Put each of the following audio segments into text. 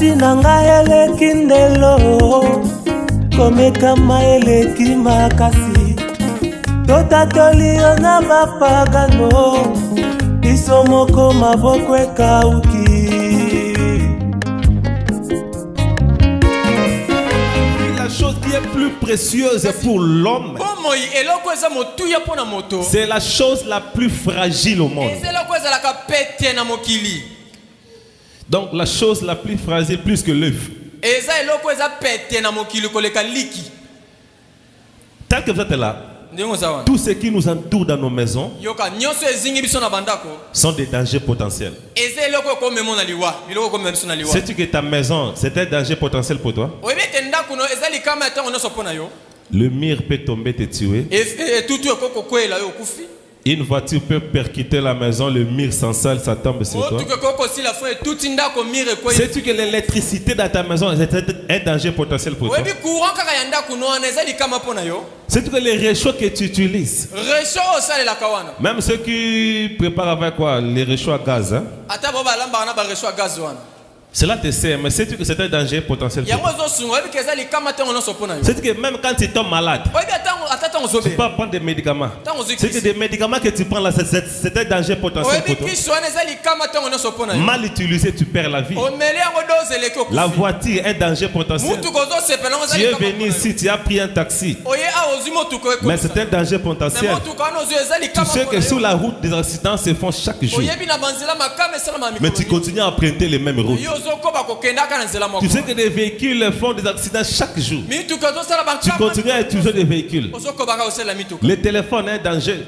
pasi nanga eleki ndelo komekama eleki makasi totatoli yo na bapagano biso moko maboko ekauki. La chose qui est plus précieuse pour l'homme, c'est la chose la plus fragile au monde. Donc la chose la plus fragile plus que l'œuf. Tant que vous êtes là, tout ce qui nous entoure dans nos maisons sont des dangers potentiels. Sais-tu que ta maison, c'est un danger potentiel pour toi? Le mur peut tomber, te tuer. Une voiture peut percuter la maison, le mur s'ensale, ça tombe sur toi. Sais-tu que l'électricité dans ta maison est un danger potentiel pour toi? Sais-tu que les réchauds que tu utilises, même ceux qui préparent avec quoi? Les réchauds à gaz, hein? Cela te sert, mais sais-tu que c'est un danger potentiel pour toi? Sais-tu que même quand tu tombes malade, tu peux prendre des médicaments. C'est que des médicaments que tu prends là, c'est un danger potentiel pour toi. Mal utilisé, tu perds la vie. La voiture est un danger potentiel. Tu es venu ici, tu as pris un taxi, mais c'est un danger potentiel. Tu sais que sur la route, des accidents se font chaque jour, mais tu continues à emprunter les mêmes routes. Tu sais que des véhicules font des accidents chaque jour. Tu continues à utiliser des véhicules. Le téléphone est un danger.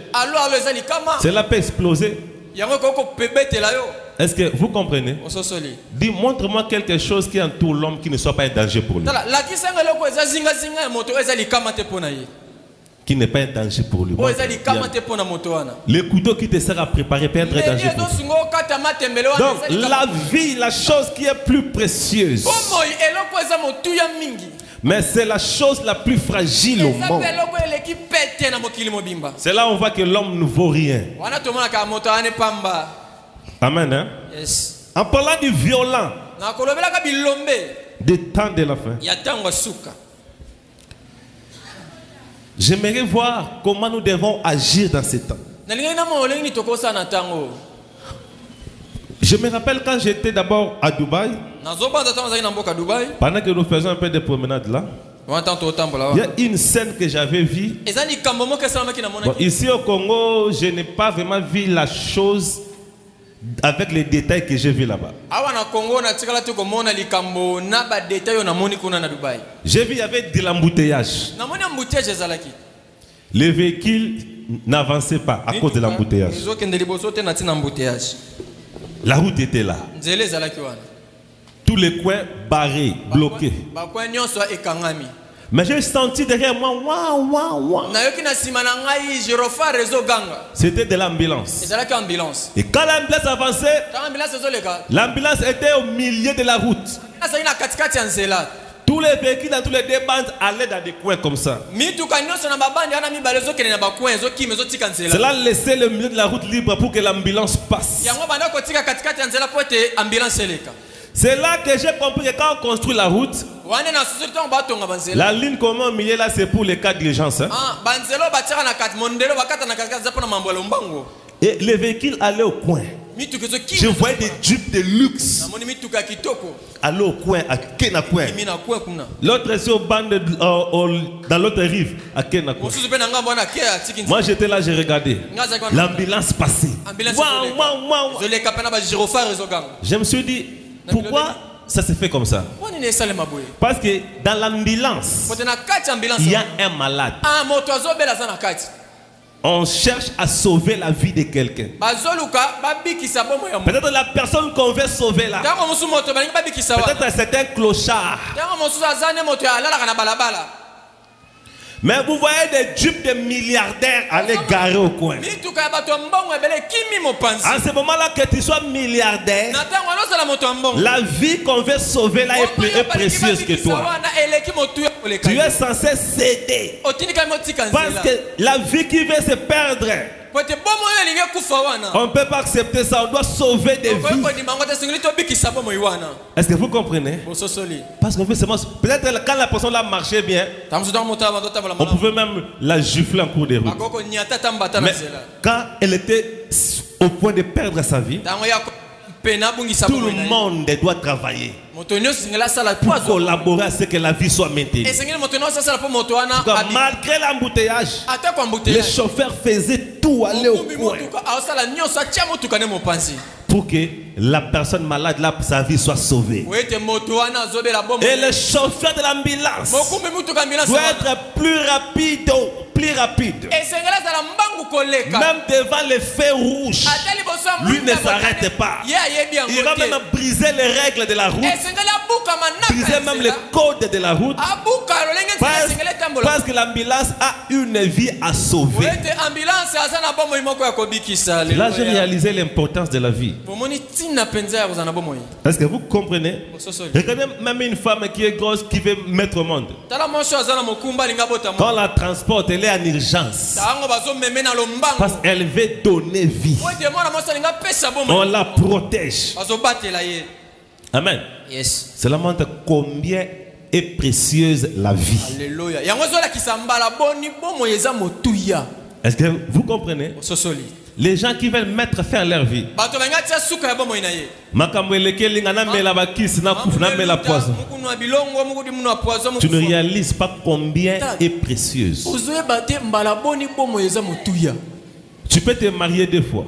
Cela peut exploser. Est-ce que vous comprenez? Dis, montre-moi quelque chose qui entoure l'homme qui ne soit pas un danger pour lui. Qui n'est pas un danger pour lui. Le couteau qui te sert à préparer peut être un danger pour lui. Donc la vie, la chose qui est plus précieuse, mais c'est la chose la plus fragile au monde. C'est là où on voit que l'homme ne vaut rien. Amen, hein? Yes. En parlant du violent, des temps de la fin, j'aimerais voir comment nous devons agir dans ces temps. Je me rappelle quand j'étais d'abord à Dubaï, pendant que nous faisions un peu de promenade là, il y a une scène que j'avais vue. Bon, ici au Congo, je n'ai pas vraiment vu la chose avec les détails que j'ai vus là-bas. J'ai vu il y avait de l'embouteillage. Les véhicules n'avançaient pas à cause de l'embouteillage. La route était là. Tous les coins barrés, bloqués. Mais j'ai senti derrière moi, c'était de l'ambulance. Et quand l'ambulance avançait, l'ambulance était au milieu de la route. Tous les véhicules dans tous les deux bandes allaient dans des coins comme ça. Cela laissait le milieu de la route libre pour que l'ambulance passe. C'est là que j'ai compris que quand on construit la route, la ligne commune au milieu là, c'est pour les cas d'urgence. Hein? Et les véhicules allaient au coin. Je voyais des jeeps de luxe aller au coin, à Kenakouin. L'autre est sur bande dans l'autre rive, à Kenakouin. Moi j'étais là, j'ai regardé. L'ambulance passait. Je me suis dit, pourquoi ça se fait comme ça? Parce que dans l'ambulance, il y a un malade. On cherche à sauver la vie de quelqu'un. Peut-être la personne qu'on veut sauver là, peut-être c'est un clochard. Mais vous voyez des jeeps de milliardaires aller garer au coin. En ce moment-là, que tu sois milliardaire, la vie qu'on veut sauver là est précieuse que toi. Tu es censé céder. Parce que la vie qui veut se perdre On ne peut pas accepter ça, on doit sauver des vies. Est-ce que vous comprenez? Parce qu'en fait, peut-être quand la personne là marchait bien, on pouvait même la gifler en cours de route. Mais quand elle était au point de perdre sa vie, tout le monde doit travailler pour collaborer à ce que la vie soit maintenue. Malgré l'embouteillage, les chauffeurs faisaient tout aller au coin pour que la personne malade, là, sa vie soit sauvée. Et le chauffeur de l'ambulance doit être plus rapide. Même devant les feux rouges, lui ne s'arrête pas. Il va même briser les règles de la route, briser même les codes de la route, parce que l'ambulance a une vie à sauver. Là, j'ai réalisé l'importance de la vie. Est-ce que vous comprenez? Regardez même une femme qui est grosse, qui veut mettre au monde. Quand la transporte, elle est en urgence, parce qu'elle veut donner vie. On la protège. Amen. Cela montre combien est précieuse la vie. Alléluia. Est-ce que vous comprenez? Les gens qui veulent mettre fin à leur vie, tu ne réalises pas combien est précieuse. Tu peux te marier 2 fois.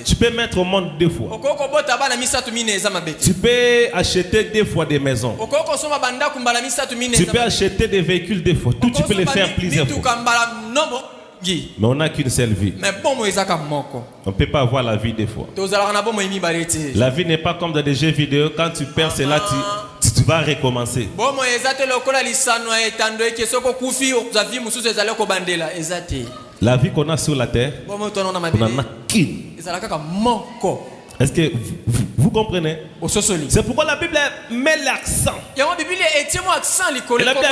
Tu peux mettre au monde 2 fois. Tu peux acheter 2 fois des maisons. Tu peux acheter des véhicules 2 fois. Tout tu peux le faire plusieurs fois. Mais on n'a qu'une seule vie. On ne peut pas avoir la vie 2 fois. La vie n'est pas comme dans des jeux vidéo. Quand tu perds cela, tu vas recommencer. La vie qu'on a sur la terre, on n'en a qu'une. Est-ce que vous comprenez? C'est pourquoi la Bible met l'accent. Et la Bible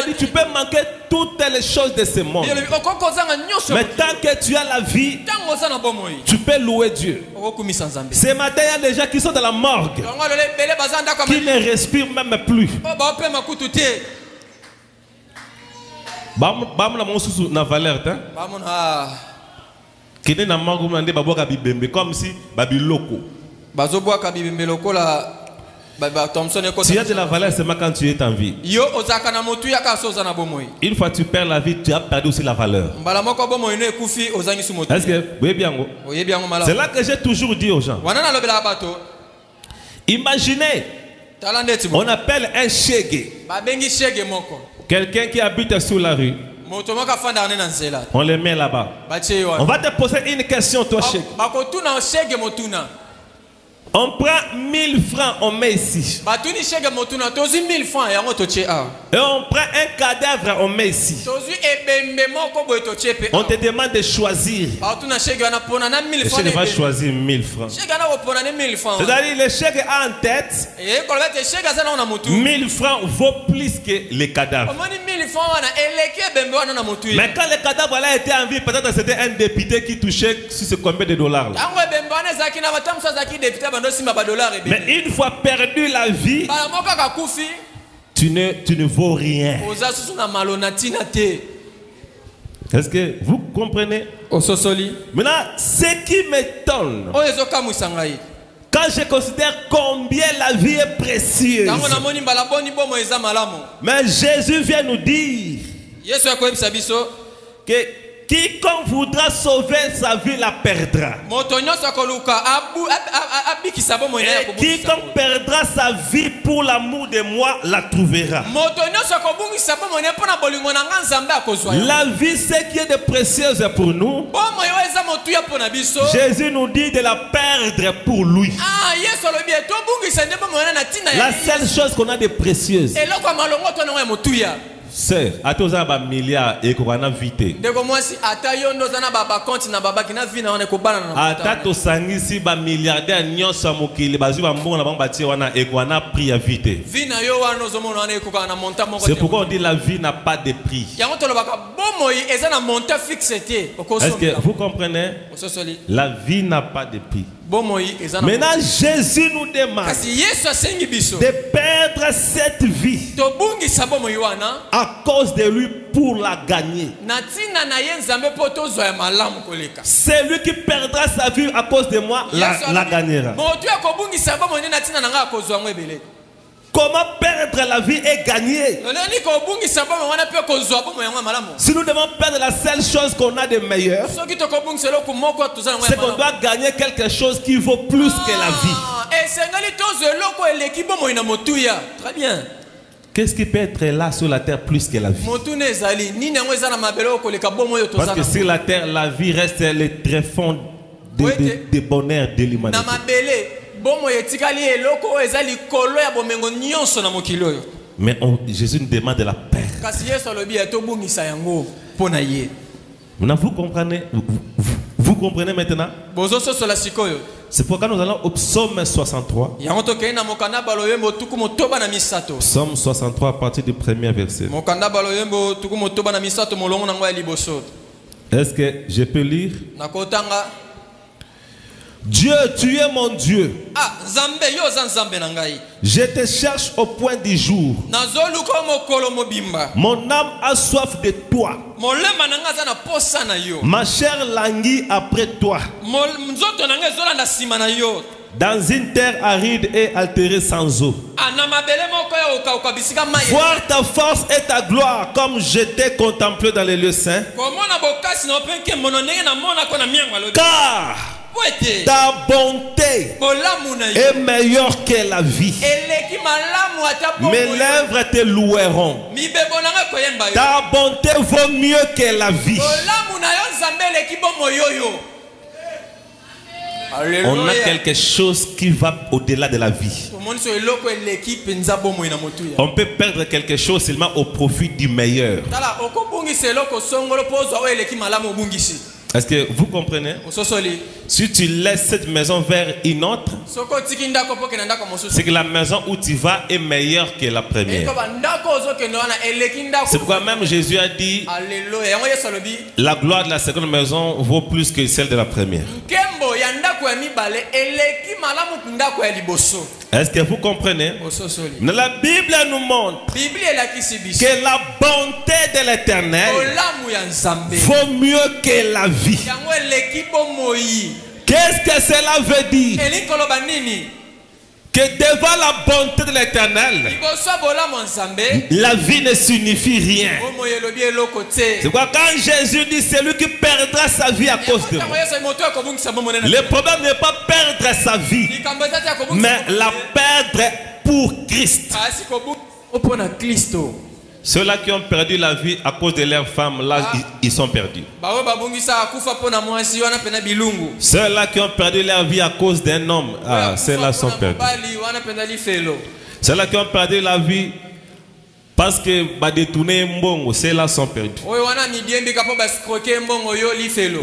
dit tu peux manquer toutes les choses de ce monde, mais tant que tu as la vie, tu peux louer Dieu. Ce matin, il y a des gens qui sont dans la morgue, qui ne respirent même plus. Comme si babiloko. Tu as de la valeur seulement quand tu es en vie. Une fois que tu perds la vie, tu as perdu aussi la valeur. Est-ce que vous voyez bien? C'est là que j'ai toujours dit aux gens. Imaginez, on appelle un shege, quelqu'un qui habite sur la rue. On le met là-bas. On va te poser une question, toi, shege. On prend 1000 francs, on met ici. Et on prend un cadavre, on met ici. On te demande de choisir. Le chèque va choisir 1000 francs. C'est-à-dire le chèque a en tête 1000 francs vaut plus que les cadavres. Mais quand le cadavre a été en vie, peut-être c'était un député qui touchait sur ce combien de dollars là. Mais une fois perdu la vie, tu ne vaux rien. Est-ce que vous comprenez? Maintenant, ce qui m'étonne, quand je considère combien la vie est précieuse, mais Jésus vient nous dire que quiconque voudra sauver sa vie la perdra. Et quiconque perdra sa vie pour l'amour de moi la trouvera. La vie, c'est qui est de précieuse pour nous. Jésus nous dit de la perdre pour lui. La seule chose qu'on a de précieuse, Sœur, atoza ba milliard et qu'on a vite. Ndeko mwasi atayo ndozana baba compte na baba kina vina wana ko bana na. Atato sangisi ba milliardaire nyonso mokili bazu ba mbongo na bango batie wana et qu'on a pris à vite. Vina yo wana zomona wana ko kana monta moko. C'est pourquoi on dit la vie n'a pas de prix. Yango to lobaka bomoyi eza na monta fixé te. Est-ce que vous comprenez? La vie n'a pas de prix. Maintenant, Jésus nous demande de perdre cette vie à cause de lui pour la gagner. C'est lui qui perdra sa vie à cause de moi, la gagnera. Comment perdre la vie et gagner? Si nous devons perdre la seule chose qu'on a de meilleur, c'est qu'on doit gagner quelque chose qui vaut plus que la vie. Très bien. Qu'est-ce qui peut être là sur la terre plus que la vie? Parce que sur la terre, la vie reste le tréfonds de bonheur de l'humanité. Mais Jésus nous demande de la perdre. Maintenant, vous comprenez maintenant? C'est pourquoi nous allons au psaume 63. Psaume 63 à partir du premier verset. Est-ce que je peux lire? Dieu, tu es mon Dieu. Je te cherche au point du jour. Mon âme a soif de toi. Ma chair languit après toi. Dans une terre aride et altérée sans eau. Voir ta force et ta gloire comme je t'ai contemplé dans les lieux saints. Car ta bonté est meilleure que la vie. Mes lèvres te loueront. Ta bonté vaut mieux que la vie. On a quelque chose qui va au-delà de la vie. On peut perdre quelque chose seulement au profit du meilleur. Est-ce que vous comprenez? Si tu laisses cette maison vers une autre, c'est que la maison où tu vas est meilleure que la première. C'est pourquoi même Jésus a dit: la gloire de la seconde maison vaut plus que celle de la première. Est-ce que vous comprenez? La Bible nous montre que la bonté de l'Éternel vaut mieux que la vie. Qu'est-ce que cela veut dire? Que devant la bonté de l'Éternel, la vie ne signifie rien. C'est pourquoi quand Jésus dit celui qui perdra sa vie à cause de moi, le problème n'est pas perdre sa vie, mais la perdre pour Christ. Ceux-là qui ont perdu la vie à cause de leurs femmes, là, ils sont perdus. Ceux-là qui ont perdu leur vie à cause d'un homme, ceux-là sont perdus. Ceux-là qui ont perdu la vie parce que détourner mbongo, ceux-là sont perdus.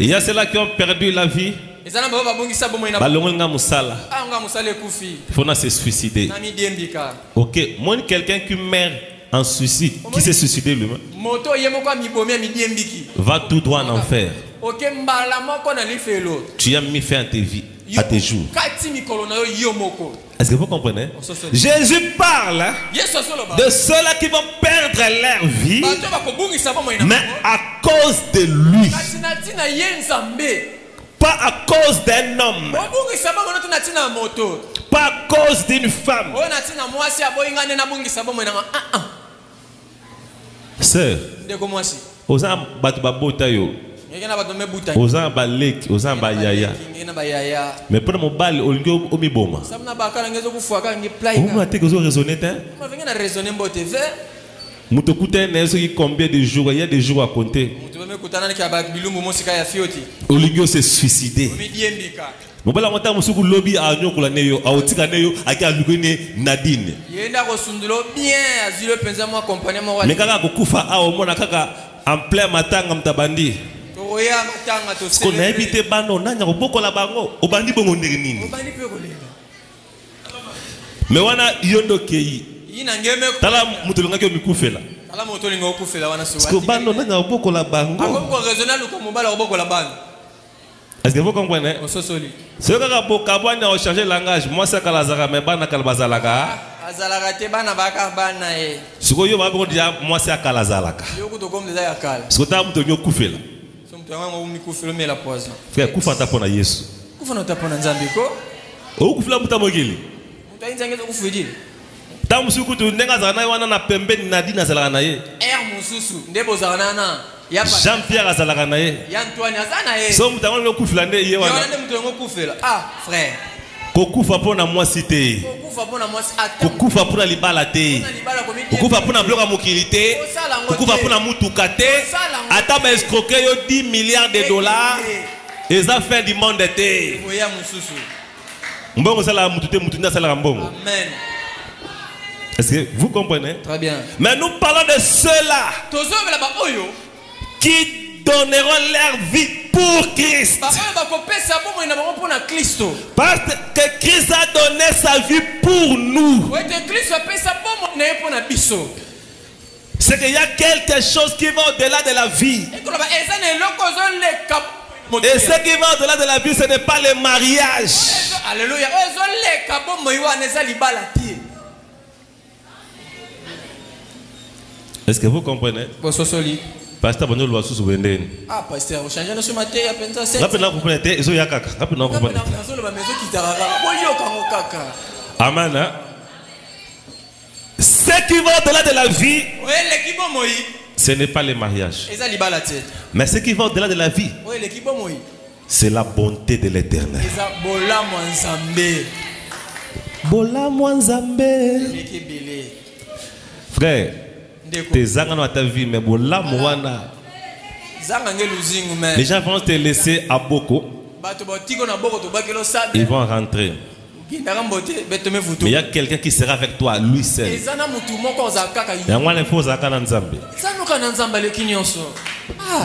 Il y a ceux-là qui ont perdu la vie. Il faut se suicider. Ok, moi quelqu'un qui meurt en suicide, qui s'est suicidé lui-même, va tout droit en enfer. Tu as mis fin à tes vies, à tes jours. Est-ce que vous comprenez? Jésus parle de ceux-là qui vont perdre leur vie, mais à cause de lui, pas à cause d'un homme, pas à cause d'une femme. Sœur, oza batu babota yo, oza baleki, oza bayaya. Mais pour mon bal, olingo omiboma. Comment tu as raisonné? Mutokuta nezo qui combien de jours? Il y a des jours à compter. Olingo s'est suicidé. Mobala monta musuku lobby a nyokola neyo a otika neyo aki alukene Nadine. Yenda ko sundulo bien azilo penza mo accompagner mo wa. Mekaka ko kufa a omona kaka en plein matanga mtabandi. Toya matanga to se. Ko na ebite bano nanya ko bokola bango obandi bongo ndenge nini. Obandi pe ko lela. Me wana yondo kei. Yina ngeme ko. Tala mutulunga ke mikufela. Tala mutulunga okufela wana so. Ko bano nanya ko bokola bango. Ako raisonnable ko mobala ko bokola bango. Est-ce que vous comprenez? Ce que vous avez changé le langage, moi c'est Kalazara, mais bana Kalbazalaka. Ce que vous avez dit, moi c'est Kalazalaka. Ce que vous avez dit, Koufela. Frère, Koufa t'a pona Yesu. Koufa t'a pona Nzambiko. Oh, Koufela Moutamogili. Tam sukutu nenga zana wana na pembe Nadine zalaka na ye. Mususu ndebo zana. Jean-Pierre azalaka na ye. Yantoine azana ye. So mutango le kufela nde ye wana. Yona mutango kufela. Ah frère. Kokufa pona mwasi te. Kokufa pona mwasi ata. Kokufa pona libala te. Kokufa pona bloka mokili te. Kokufa pona mutuka te. Ata ba escroquer yo 10 milliards de dollars. Eza fin du monde te. Oya mususu. Mbongo sala mutute mutunda sala mbongo. Amen. Est-ce que vous comprenez? Très bien. Mais nous parlons de ceux-là qui donneront leur vie pour Christ. Parce que Christ a donné sa vie pour nous. C'est qu'il y a quelque chose qui va au-delà de la vie. Et ce qui va au-delà de la vie, ce n'est pas le mariage. Alléluia. Est-ce que vous comprenez? Pasteur Bonjour Loassou Soubendene. Ah, pasteur, vous changez notre matin, il y a peine ça. Rappelez-nous, vous comprenez, ils ont y'a caca. Rappelez-nous, vous comprenez. Amen. Ce qui va au-delà de la vie, ce n'est pas le mariage. Mais ce qui va au-delà de la vie, c'est la bonté de l'Éternel. Bola Mwanzambe. Frère, tes zangano à ta vie, mais bola mwana. Les gens vont te laisser à Boko. Ils vont rentrer. Mais il y a quelqu'un qui sera avec toi, lui seul. Il y a un faux zakana Nzambe.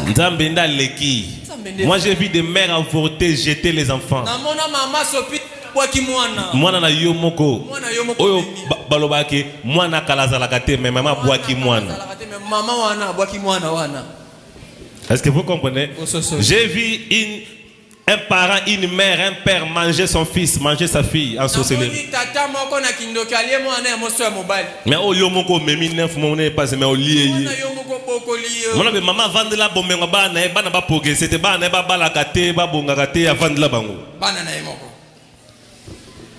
Nzambe nda leki. Moi j'ai vu des mères avorter, jeter les enfants. Mwana na yo moko oyo balobaki mwana kalazalaka te mais maman boaki mwana. Est-ce que vous comprenez? J'ai vu un parent, une mère, un père manger son fils, manger sa fille en sorcellerie. Mais au yomoko memi neuf monnaie pas mais au lié. Mon maman vendre la bombe bana e bana ba poke c'était bana ba balakate ba bongakate ya vendre la bango. Bana na yemoko.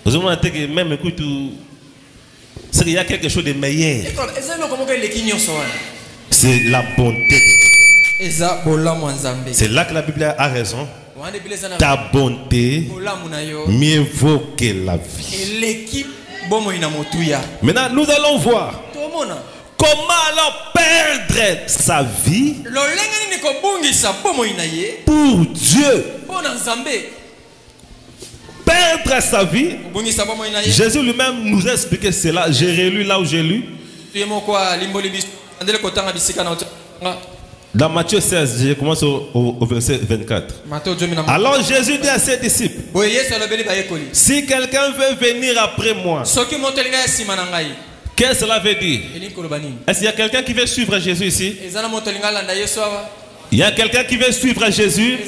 Vous avez que même écoute, c'est qu'il y a quelque chose de meilleur. C'est la bonté. C'est là que la Bible a raison. Ta bonté mieux vaut que la vie. Maintenant, nous allons voir comment alors perdre sa vie pour Dieu. Perdre sa vie. Jésus lui-même nous a expliqué cela. J'ai relu là où j'ai lu. Dans Matthieu 16, je commence au verset 24. Alors Jésus dit à ses disciples, si quelqu'un veut venir après moi, qu'est-ce que cela veut dire? Est-ce qu'il y a quelqu'un qui veut suivre Jésus ici? Il y a quelqu'un qui veut suivre Jésus?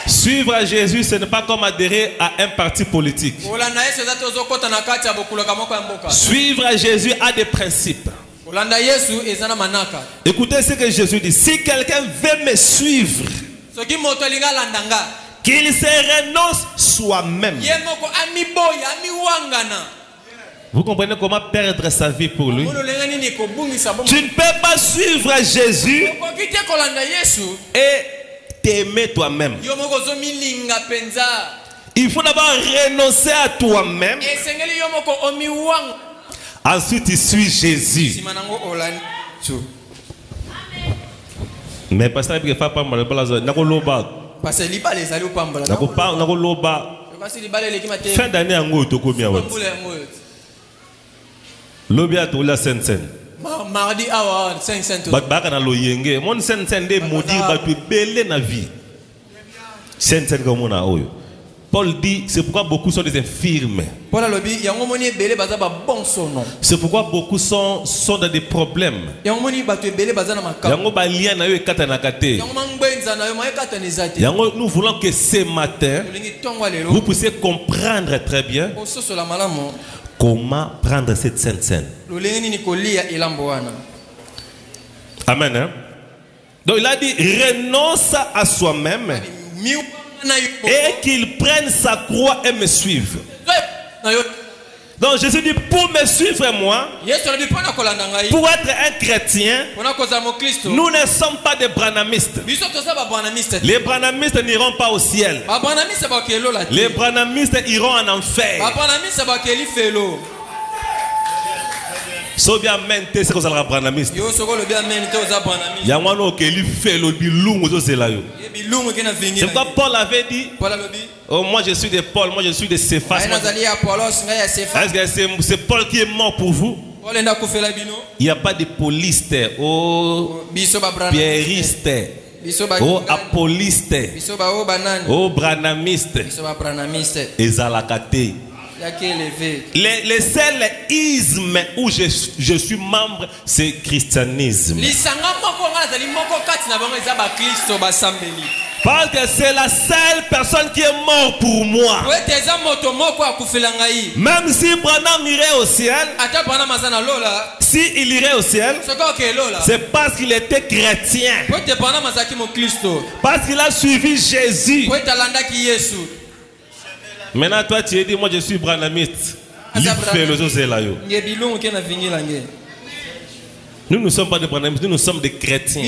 Suivre Jésus, ce n'est pas comme adhérer à un parti politique. Suivre Jésus a des principes. Écoutez ce que Jésus dit. Si quelqu'un veut me suivre, qu'il se renonce soi-même. Vous comprenez comment perdre sa vie pour lui? Tu ne peux pas suivre Jésus et t'aimer toi-même. Il faut d'abord renoncer à toi-même. Ensuite, tu suis Jésus. Mais pasteur, il faut pas mal. Parce que liba les allez au pambola. Fin d'année en gros tokomi awat. Lobia to la sen. Mardi awa 500. Baka na loyenge. Mon sen de maudire batu belé na vie. Sen comme on a oyo. Paul dit, c'est pourquoi beaucoup sont des infirmes. C'est pourquoi beaucoup sont dans des problèmes. Nous voulons que ce matin, vous puissiez comprendre très bien comment prendre cette sainte scène. Amen. Hein? Donc il a dit, renonce à soi-même. Et qu'il prenne sa croix et me suive. Donc Jésus dit pour me suivre moi, pour être un chrétien, nous ne sommes pas des branhamistes. Les branhamistes n'iront pas au ciel. Les branhamistes iront en enfer. So bien mente c'est que la branamiste. Ya wano ke li fait le bilungu zo zelayo. C'est pourquoi Paul avait dit oh, moi je suis de Paul, moi je suis de Céphas. Est-ce que c'est Paul qui est mort pour vous? Il n'y a pas de poliste, oh pierriste, oh apoliste, oh branamiste, ezalakate. Les seuls ismes où je suis membre, c'est christianisme. Parce que c'est la seule personne qui est morte pour moi. Même si Branham irait au ciel, si il irait au ciel, c'est parce qu'il était chrétien. Parce qu'il a suivi Jésus. Maintenant, toi, tu es dit, moi je suis branhamiste. Nous ne sommes pas des branhamistes, nous sommes des chrétiens.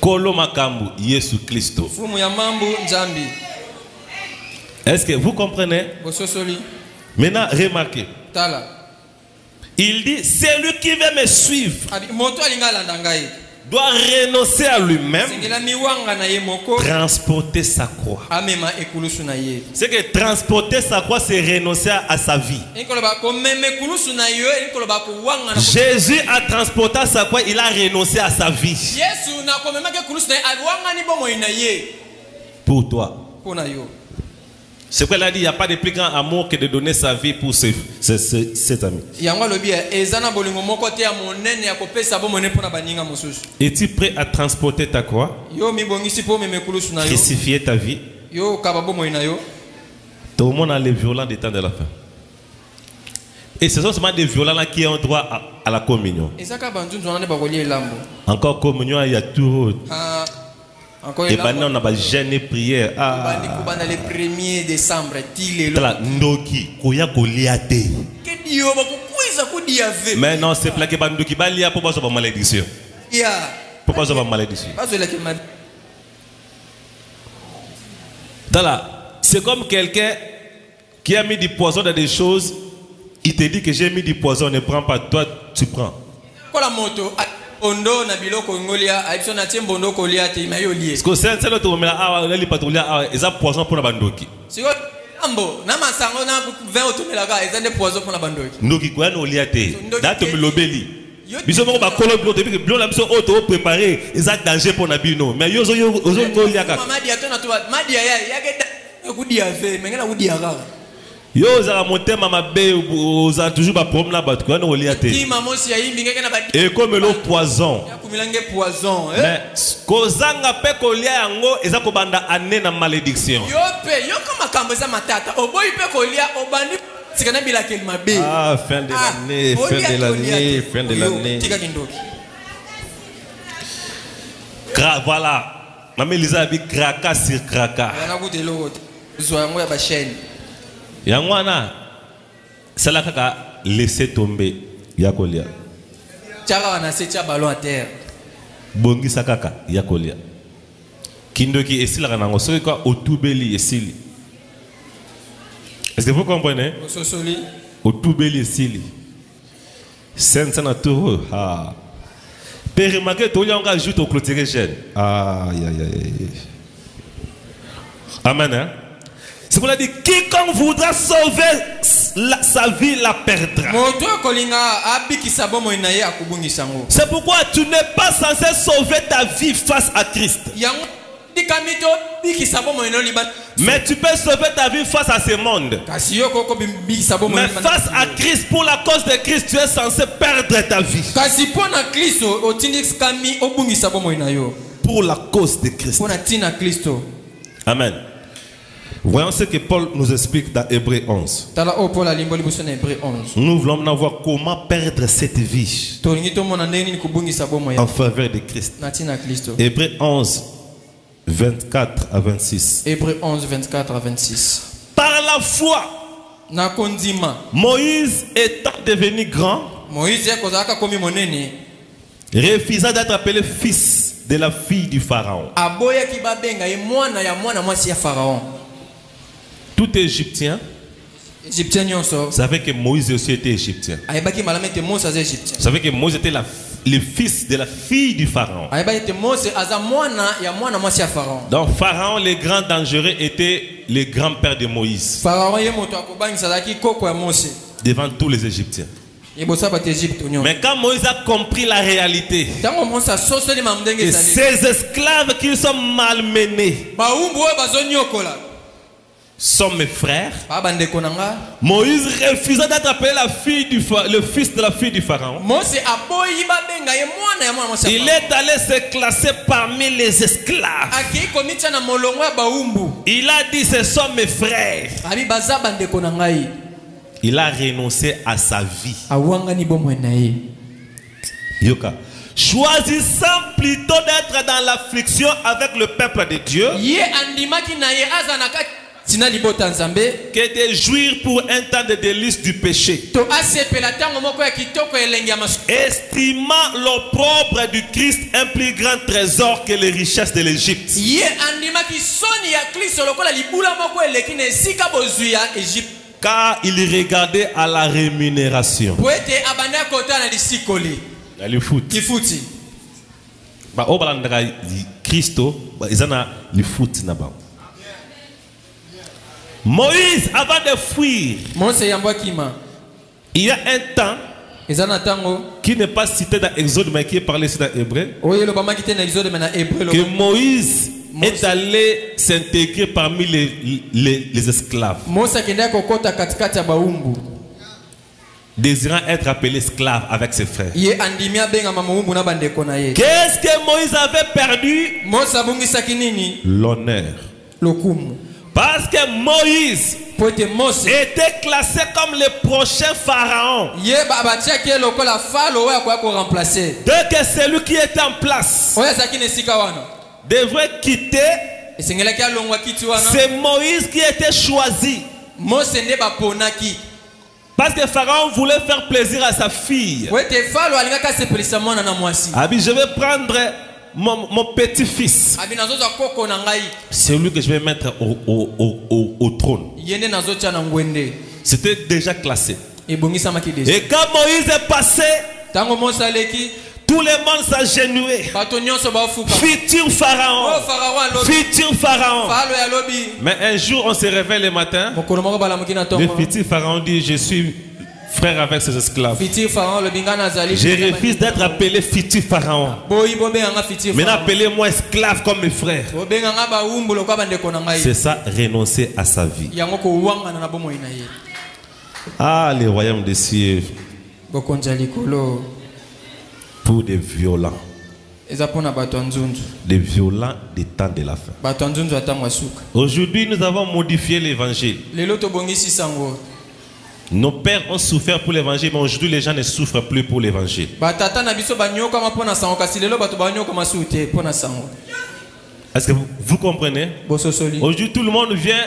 Kolo makambu, Yesu Christo. Est-ce que vous comprenez? Maintenant, remarquez. Il dit, c'est lui qui veut me suivre. Doit renoncer à lui-même, transporter sa croix. C'est que transporter sa croix, c'est renoncer à sa vie. Jésus a transporté sa croix, il a renoncé à sa vie. Pour toi. C'est pourquoi il a dit, il n'y a pas de plus grand amour que de donner sa vie pour cet ami. Es-tu prêt à transporter ta croix? Crucifier ta vie? Tout le monde a les violents des temps de la fin. Et ce sont seulement des violents-là qui ont droit à la communion. Encore communion, il y a tout. Et maintenant on a gêné prière. Le 1er décembre. Mais non, c'est plaqué bandoki balia pour pas avoir malédiction. Pour pas avoir malédiction. C'est comme quelqu'un qui a mis du poison dans des choses. Il te dit que j'ai mis du poison, ne prends pas. Toi, tu prends. Ondo na biloko ngolia aipso na tiembondo kolia te mayolié. Parce que c'est le tour mais là les patrouilla eza poison pour la bandoki. Siko ambo na masango na 20 otomela ka eza de poison pour la bandoki. Ndoki kwa no lia te. Dato milobeli. Biso mo ba kolo blo depuis que blo la biso auto préparer eza danger pour na bino. Mais yo ngolia ka. Madi atona to madi ya ke kudia ve mengena kudia ka. Yo za monter mama be oza toujours ba problème là bas quoi no lia te. Et comme le poison. Mais kozanga pe kolia yango eza ko banda ane na malédiction. Yo comme makambo eza matata. Oboyi pe kolia obandi sikana bila kelma be. Ah fin de l'année. Tika kindoki. Voilà. Maman Elisa bi kraka sur kraka. Yana goûter l'autre. Zo yango ya ba chaîne. Yangwana cela kaka laisser tomber yakolia. Tchara wana se tia ballon à terre. Bongi sakaka yakolia. Kindoki esila kana ngoso kwa otubeli esili. Est-ce que vous comprenez? Ososoli. Otubeli esili. Sensa na turo ha. Tu as remarqué que tu as ajouté au clôturer chaîne. Aïe, aïe, aïe. Amen. Hein? C'est pour dire quiconque voudra sauver sa vie la perdra. C'est pourquoi tu n'es pas censé sauver ta vie face à Christ. Mais tu peux sauver ta vie face à ce monde. Mais face à Christ, pour la cause de Christ, tu es censé perdre ta vie. Pour la cause de Christ. Amen. Voyons ce que Paul nous explique dans Hébreux 11. Nous voulons voir comment perdre cette vie en faveur de Christ. Hébreux 11, 24 à 26. Hébreux 11, 24 à 26. Par la foi, Moïse étant devenu grand, refusa d'être appelé fils de la fille du Pharaon. Tout Égyptien savait que Moïse aussi était égyptien. Savait que Moïse était le fils de la fille du Pharaon. Donc Pharaon, le grand dangereux, était le grand-père de Moïse devant tous les Égyptiens. Mais quand Moïse a compris la réalité, que ces esclaves qui sont malmenés sont mes frères, Moïse refusa d'être appelé le fils de la fille du Pharaon. Il est allé se classer parmi les esclaves. Il a dit ce sont mes frères. Il a renoncé à sa vie. Yoka. Choisissant plutôt d'être dans l'affliction avec le peuple de Dieu que de jouir pour un temps de délice du péché, estimant l'opprobre du Christ un plus grand trésor que les richesses de l'Égypte, car il regardait à la rémunération. Moïse, avant de fuir, il y a un temps qui n'est pas cité dans Exode mais qui est parlé ici dans Hébreu, que Moïse est allé s'intégrer parmi les esclaves, désirant être appelé esclave avec ses frères. Qu'est-ce que Moïse avait perdu? L'honneur. Parce que Moïse était classé comme le prochain pharaon. Dès que celui qui était en place devrait quitter, c'est Moïse qui était choisi. Parce que Pharaon voulait faire plaisir à sa fille. Je vais prendre mon petit-fils, c'est lui que je vais mettre au trône. C'était déjà classé. Et quand Moïse est passé, tout le monde s'agenouillait. Futur pharaon. Futur pharaon. Mais un jour on se réveille le matin, le futur pharaon dit: je suis frère avec ses esclaves. Je refuse d'être appelé futur pharaon. Maintenant appelez-moi esclave comme mes frères. C'est ça, renoncer à sa vie. Ah, le royaume des cieux pour des violents. Des violents des temps de la fin. Aujourd'hui nous avons modifié l'évangile. Nos pères ont souffert pour l'évangile, mais aujourd'hui les gens ne souffrent plus pour l'évangile. Est-ce que vous comprenez? Aujourd'hui tout le monde vient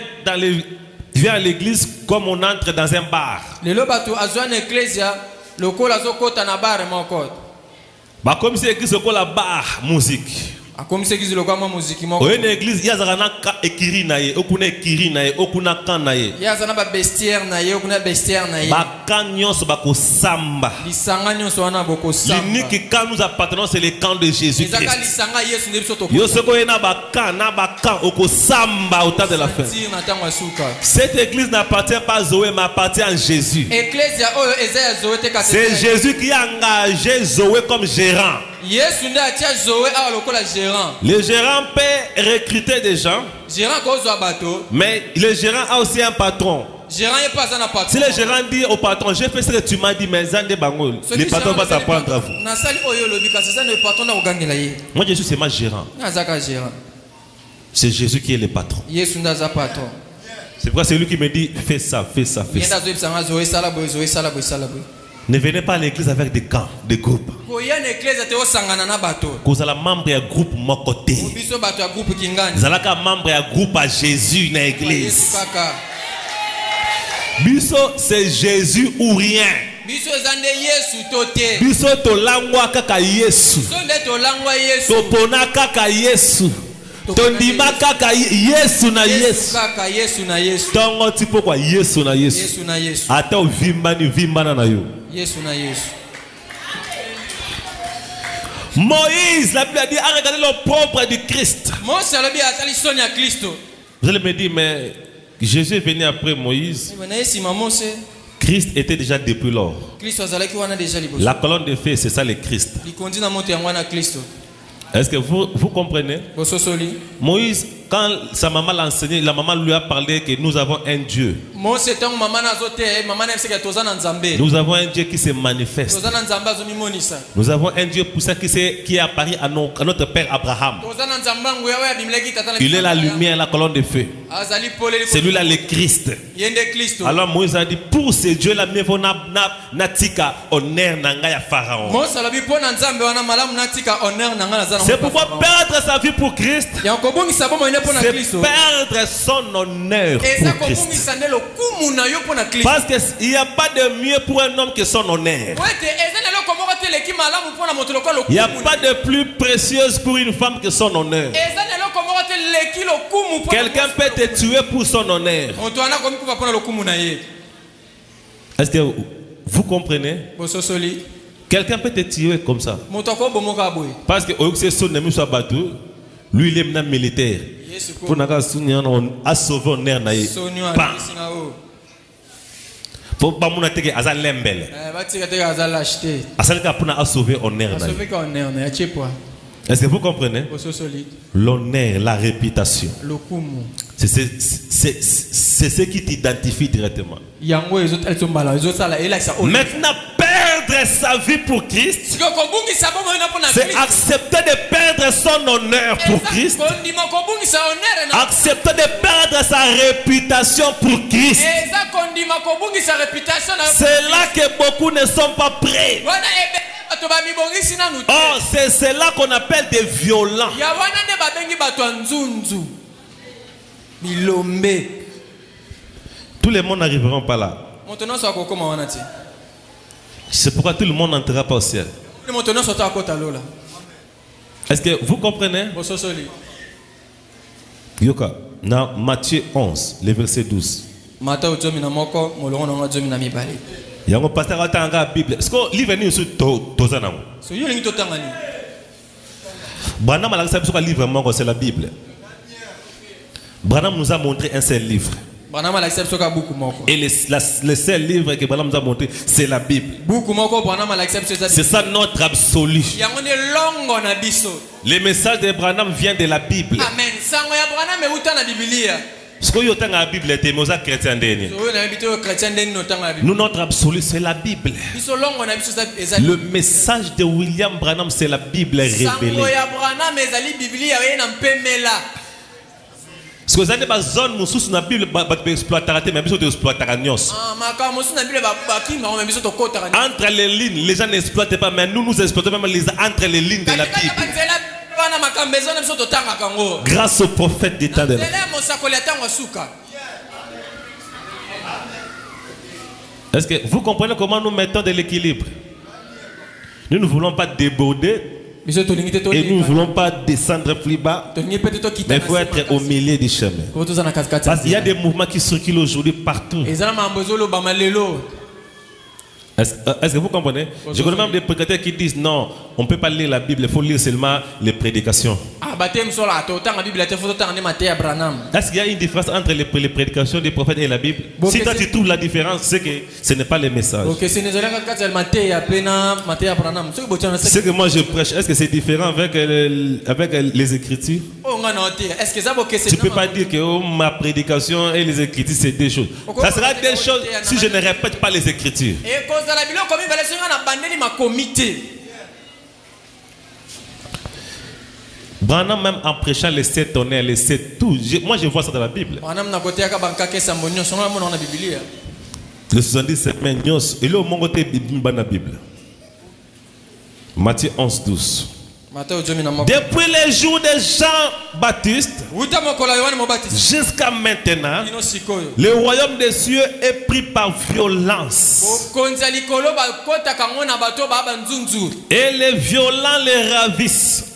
à l'église comme on entre dans un bar. Comme si l'église est la bar musique. Comme c'est qu'ils le comme musique moi. Une église, il y a zana ekiri naye, okuna ekiri naye, okuna kan naye. Il y a zana ba bestiaire naye, okuna bestiaire naye. Ba kanyos ba ko samba. Lisanga nyonso wana boko samba. L'unique camp nous appartenons c'est le camp de Jésus Christ. Ezaka lisanga Yesu nde biso to. Yo soko ena ba kan oko samba au temps de la fin. Cette église n'appartient pas à Zoé mais appartient à Jésus. Ecclesia oyo ezaya Zoé te ka. C'est Jésus qui a engagé Zoé comme gérant. Yesu nde atia Zoé a lokola gérant. Le gérant peut recruter des gens. Gérant kozwa bato. Mais le gérant a aussi un patron. Gérant est pas un patron. Si le gérant dit au patron, j'ai fait ce que tu m'as dit, mais Zande Bangol, le patron va s'apprendre à vous. Moi, Jésus, c'est ma gérant. C'est Jésus qui est le patron. C'est pourquoi c'est lui qui me dit, fais ça, fais ça, fais ça. Ne venez pas à l'église avec des camps, des groupes. Vous êtes membre d'un groupe mon côté. Vous êtes membre d'un groupe à Jésus dans l'église. Biso c'est Jésus ou rien. Biso to langwa kaka Yesu. To pona kaka Yesu. Tondima kaka Yesu na Yesu. Tongo tipo kwa Yesu na Yesu. Ata ovimba ni vimbana na yo. Yesu na Yesu. Moïse, la Bible a dit, a regardé le propre du Christ. Vous allez me dire, mais Jésus est venu après Moïse. Christ était déjà depuis lors. La colonne de feu, c'est ça le Christ. Est-ce que vous comprenez? Moïse, quand sa maman l'a enseigné, la maman lui a parlé que nous avons un Dieu. Nous avons un Dieu qui se manifeste. Nous avons un Dieu pour ça qui est apparu à notre père Abraham. Il est la lumière, la colonne de feu. C'est lui là le Christ. Alors Moïse a dit, pour ce Dieu là, mieux vaut natika honneur nanga ya Pharaon. C'est pourquoi perdre sa vie pour Christ, c'est perdre son honneur pour Christ. Parce qu'il n'y a pas de mieux pour un homme que son honneur. Il n'y a pas de plus précieuse pour une femme que son honneur. Quelqu'un peut te tuer pour son honneur. Est-ce que vous comprenez? Quelqu'un peut te tuer comme ça. Parce que lui il est maintenant militaire. Pour a sauvé honneur. Pour pas mon attaquer à Zalembel. A sauvé honneur. Est-ce que vous comprenez? L'honneur, la réputation. C'est ce qui t'identifie directement. Maintenant, perdre sa vie pour Christ, c'est accepter de perdre son honneur pour Christ. Accepter de perdre sa réputation pour Christ. C'est là que beaucoup ne sont pas prêts. Oh, c'est cela qu'on appelle des violents. Tout le monde n'arriveront pas là. C'est pourquoi tout le monde n'entrera pas au ciel. Est-ce que vous comprenez? Yoka, dans Matthieu 11, le verset 12. Il y a un pasteur qui a la Bible. Est-ce que livre est sur Tozanam? Branham a un livre, c'est la Bible. Branham nous a montré un seul livre. Et le seul livre que Branham nous a montré, c'est la Bible. C'est ça notre absolu. Le message de Branham vient de la Bible. Amen. Ce que vous avez la Bible, c'est chrétien. Nous, notre absolu, c'est la Bible. Le message de William Branham, c'est la Bible révélée. Parce que vous avez des zones où vous avez la Bible, mais vous exploitez. Entre les lignes, les gens n'exploitent pas, mais nous exploitons même entre les lignes de la Bible. Grâce au prophète d'État de la Est-ce que vous comprenez comment nous mettons de l'équilibre? Nous ne voulons pas déborder Et nous ne voulons pas descendre plus bas, mais il faut être au milieu du chemin. Parce qu'il y a des mouvements qui circulent aujourd'hui partout. Est-ce que vous comprenez? Je connais même des prédicateurs qui disent non, on ne peut pas lire la Bible, il faut lire seulement les prédications. Est-ce qu'il y a une différence entre les prédications des prophètes et la Bible? Si toi tu trouves la différence, c'est que ce n'est pas les messages. Ce que moi je prêche, est-ce que c'est différent avec les Écritures? Tu ne peux pas dire que ma prédication et les Écritures c'est des choses. Ça sera des choses si je ne répète pas les Écritures. Branham même en prêchant les 7 tonnerres, les 7 tout. Moi je vois ça dans la Bible. Le 77 mais nyos et là au monde dans la Bible. Matthieu 11:12. Depuis les jours de Jean-Baptiste jusqu'à maintenant, le royaume des cieux est pris par violence. Et les violents les ravissent.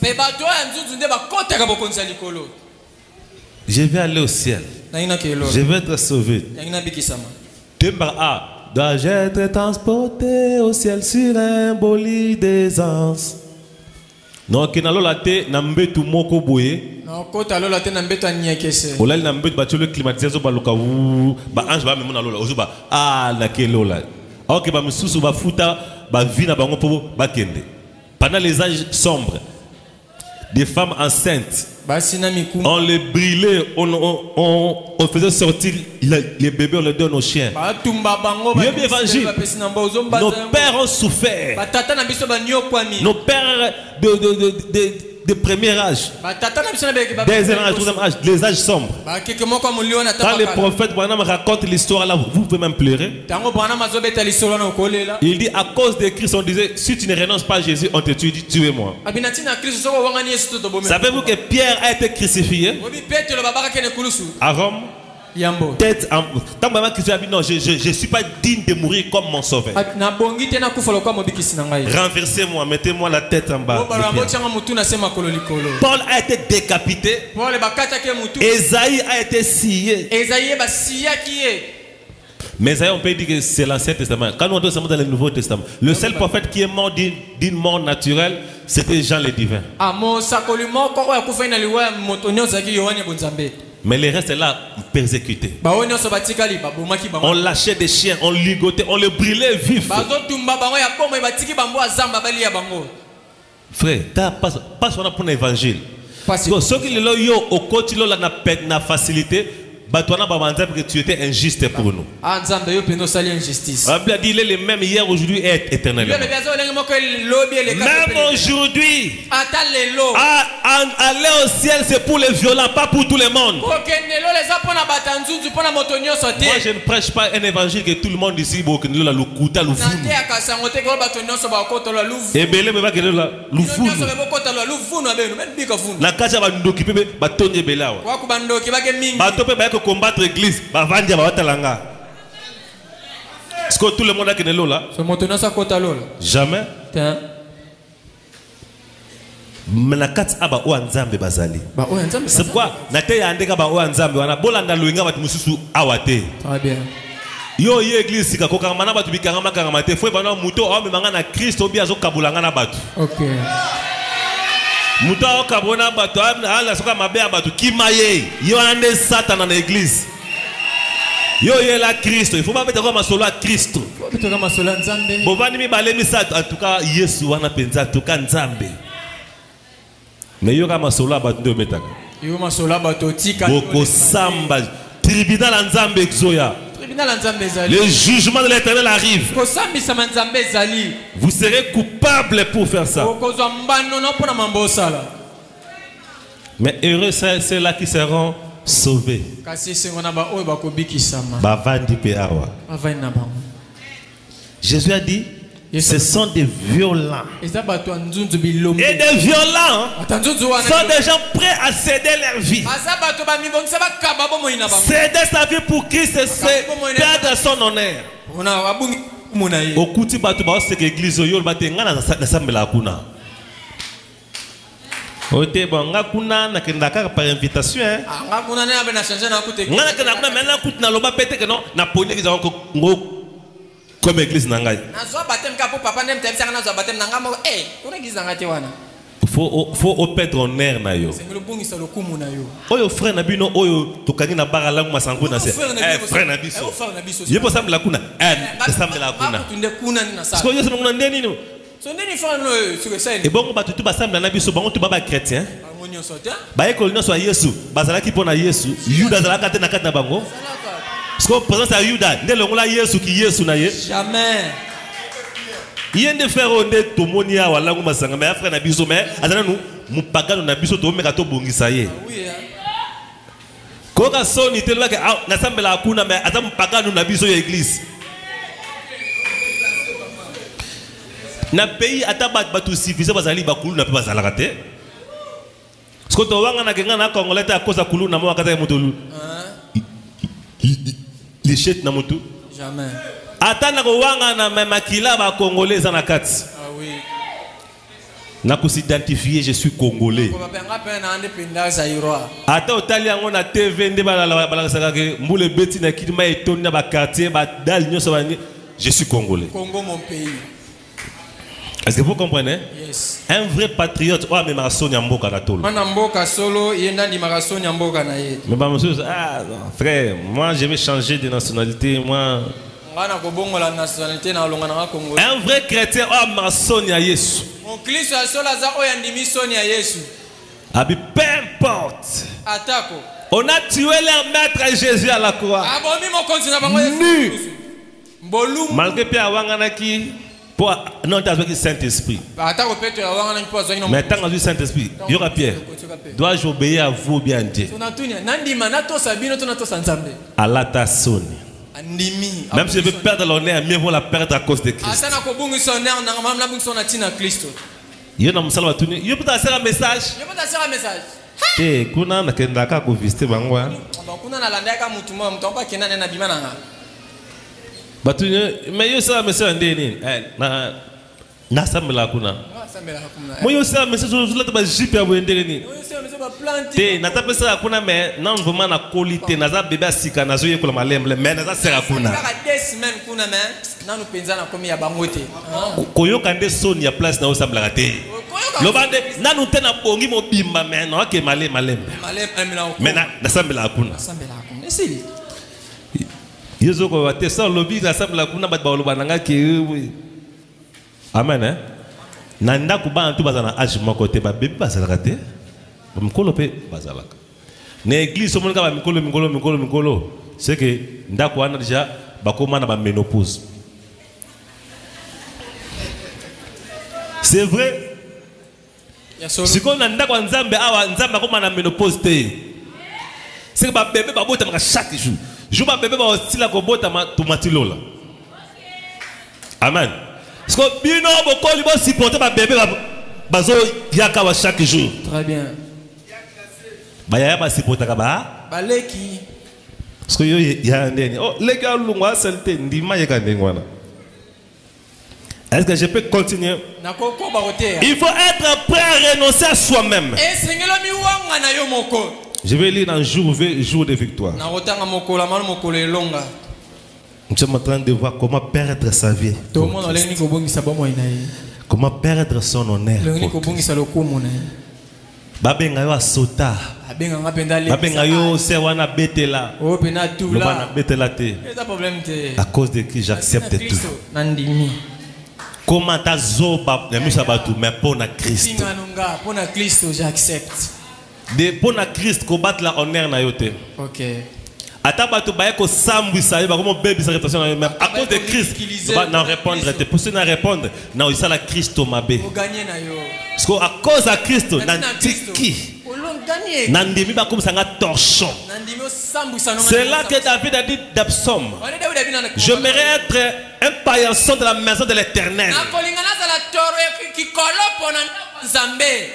Je vais aller au ciel. Je vais être sauvé. Dois-je être transporté au ciel sur un bolide d'aisance? Non, que nalola te nambe tu moko boye. Non, kota lola te nambe tu anyekese. Olali nambe tu bacholo climatisation ba loka wu ba ange ba memona lola ozuba na ke lola. Ok ba msusu ba futa ba vina bango po ba kende. Pendant les âges sombres, des femmes enceintes, on les brûlait, on faisait sortir les bébés, on les donne aux chiens. Évangile. Nos pères ont souffert. Nos pères de premier âge, deuxième âge, troisième âge, les âges sombres. Quand les prophètes racontent l'histoire là, vous pouvez même pleurer. Il dit à cause de Christ, on disait si tu ne renonces pas à Jésus, on te tue, tuez-moi. Savez-vous que Pierre a été crucifié à Rome? Tête en... Non, je ne suis pas digne de mourir comme mon sauveur. Renversez-moi, mettez-moi la tête en bas. Paul a été décapité. Esaïe a été scié. Mais Esaïe, on peut dire que c'est l'Ancien Testament. Quand nous sommes dans le Nouveau Testament, le seul prophète qui est mort d'une mort naturelle, c'était Jean le Divin. Mais les restes là persécutés. On lâchait des chiens, on ligotait, on les brûlait vifs. Frère, pas seulement pour l'évangile. Ceux qui ont la facilité, tu étais injuste pour nous. La Bible a dit il est le même hier, aujourd'hui et éternellement. Même aujourd'hui, aller au ciel c'est pour les violents, pas pour tout le monde. Moi je ne prêche pas un évangile que tout le monde ici combattre l'église, est-ce que tout le monde a connu là? Jamais. C'est pourquoi yo église sika ko kangama na batu bikangama kangama te foi bana muto o memanga na Kristo bi azo kabulanga na batu. OK. Muto o kabona batu ala soka mabe batu kimaye yo ande Satan na église. Yo la Kristo, il faut pas mettre comme solo à Kristo. Bovani mi balemi sa en tout cas Yesu wana penza en tout cas Nzambe. Mais yo kama solo batu ndo metaka. Yo ma solo batu tika. Boko samba tribunal Nzambe exoya. Le jugement de l'Éternel arrive. Vous serez coupable pour faire ça. Mais heureux c'est là qui seront sauvés. Jésus a dit ce sont des violents. Et des violents sont des gens prêts à céder leur vie. Céder sa vie pour Christ, c'est perdre son honneur. Au Kuti Batuba, c'est que l'église Ote bon nga kuna na kendaka par invitation hein. Nga kuna na na changer na kute. Nga na kuna maintenant kute na loba pete que non na poni qu'ils ont comme église na ngai. Na zo baptême ka pour papa nem tebisa na zo baptême na nga mo kuna église na ngati wana. Faut perdre honneur na yo. C'est le bon qui le kumu na yo. Oyo frère na bino oyo tokani na bara langu masango na se. Frère na biso. Yepo samla kuna. Samla kuna. Tunde kuna ni na sa. Parce que yo se ngona ndeni no. So ndeni fa no sur le scène. Et bon ba tutu ba samla na biso bango tu baba chrétien. Harmonie sote. Ba école no so Yesu, bazala ki pona Yesu. Yuda zala kate na kate na bango. Parce que présence à Yuda, ndelo Yesu ki Yesu na ye. Jamais. Yende frère onde tomonia wala nguma sanga mais frère na biso mais azana nous mupagano na biso to meka to bongisa ye. Oui hein. Koka soni te lwa ke na sambela akuna mais ata mupagano na biso ya église. Na pays ata batu civilisé bazali bakulu na pe bazalaka te. Parce que to wanga na kenga na congolais ta cause akulu na mo akata ya mutulu. Les chètes na mutu. Jamais. Atana ko wanga na makila ba congolais na kati. Ah oui. Na ko s'identifier je suis congolais. Ko bapenga pe na indépendance zaïrois. Ata otali yango na TV nde bala saka ke mbule beti na kidima etoni na ba quartier ba dal nyoso bani je suis congolais. Congo mon pays. Est-ce que vous comprenez? Yes. Un vrai patriote o me maso nyamboka na tolo. Mana mboka solo yenda ndi maraso nyamboka na ye. Mais ba monsieur non, frère, moi je vais changer de nationalité moi. Un vrai chrétien a maçonné à Jésus. Mon Christ a sola za oyandimi soni à Jésus. Abi peu importe. Atako. On a tué leur maître Jésus à la croix. Abomi mon continent bango nu. Bolum. Malgré Pierre Wanganaki pour non t'as besoin du Saint-Esprit. Atako peut avoir Wanganaki pour besoin. Mais tant du Saint-Esprit, il y aura Pierre. Dois-je obéir à vous bien Dieu? Nandi manato sabino to nato sanzambe. Allah t'a sonné. Même si je veux perdre l'honneur, mieux vaut la perdre à cause de Christ. Il y a un message. Il y a un message. Eh, kuna na kenda ka ko visiter bangwa. Kuna na landaka mutu mo mtomba kena na bima nanga. Batu mais yo ça message ndeni. Na sambela kuna. Moi yo ça message sur la ba jipe abo ndeni. Te na tapesa kuna mais non vraiment na qualité na za bébé sika na zo yekola malemble mais na za sera kuna. Des semaines kuna mais nanu penza na komi ya bangote. Koyoka nde soni ya place na osambela te. Lobande nanu tena bongi mo bimba mais no ke malembe. Mais na sambela kuna. Sambela kuna. Esili. Yezo ko wate sa lobi na sambela kuna ba loba nanga ke oui. Amen hein. Nanda kuba ntu bazana age moko te ba bébé bazala te. Mikolo pe bazalaka. Na église omonaka ba mikolo c'est que ndako wana déjà bakoma na ba ménopause. C'est vrai. Si on a ndako nzambe awa nzambe akoma na ménopause te. C'est que ba bébé ba bota chaque jour. Jour ba bébé ba ostila ko bota ma tomatilola. Amen. Parce que bino bokoli bo supporter ba bébé bazo yaka wa chaque jour. Très bien. Baya ba sipota kaba baleki parce que yo ya ndeni oh leki alungwa salte ndima yeka ndengwana. Est-ce que je peux continuer? Il faut être prêt à renoncer à soi-même. Je vais lire dans jour de victoire. Nous sommes en train de voir comment perdre sa vie. Comment perdre son honneur. Babenga yo asota. Babenga yo se wana betela. Lobana betela te. À cause de qui j'accepte tout. Comment ta zoba ya misabatu mais pour na Christ. Pour na Christ j'accepte. De pour na Christ ko battre la honneur na yote. OK. Ata batu ba ko sambwisa yo ba comme bébé sa réputation même à cause de Christ. Ba na répondre te pour na répondre na isa la Christ mabé. Pour gagner na yo. Parce que à cause de Christ na tiki. Nandimi ba comme ça nga torchon. C'est là que David a dit d'Absalom. J'aimerais être un paillasson de la maison de l'Éternel.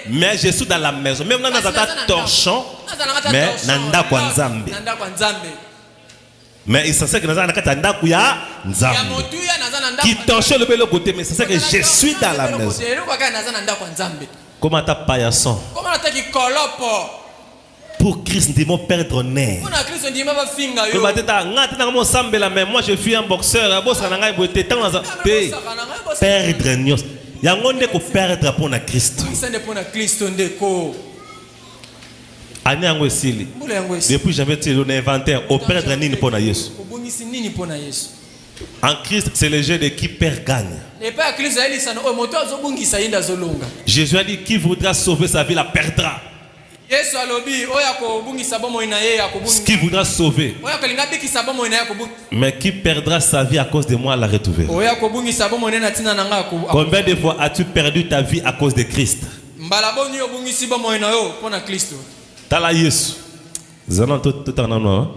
Mais je suis dans la maison. Même dans un torchon. Mais nanda kwa nzambe. Mais il s'enseigne que nous avons nanda kuya nzambe. Qui torche le bel côté. Mais c'est ça que je suis dans la maison. Comment ta paillasson? Pour Christ, nous devons perdre nez. Moi, je suis un boxeur. Perdre nez. Il y a un monde qui perdre pour Christ. Depuis j'avais tiré l'inventaire, au perdre nez pour Jésus. En Christ, c'est le jeu de qui perd gagne. Jésus a dit qui voudra sauver sa vie la perdra. Qui voudra sauver. Mais qui perdra sa vie à cause de moi la retrouver. Combien de fois as-tu perdu ta vie à cause de Christ? Tala Yesu. Nous allons tout en anneau.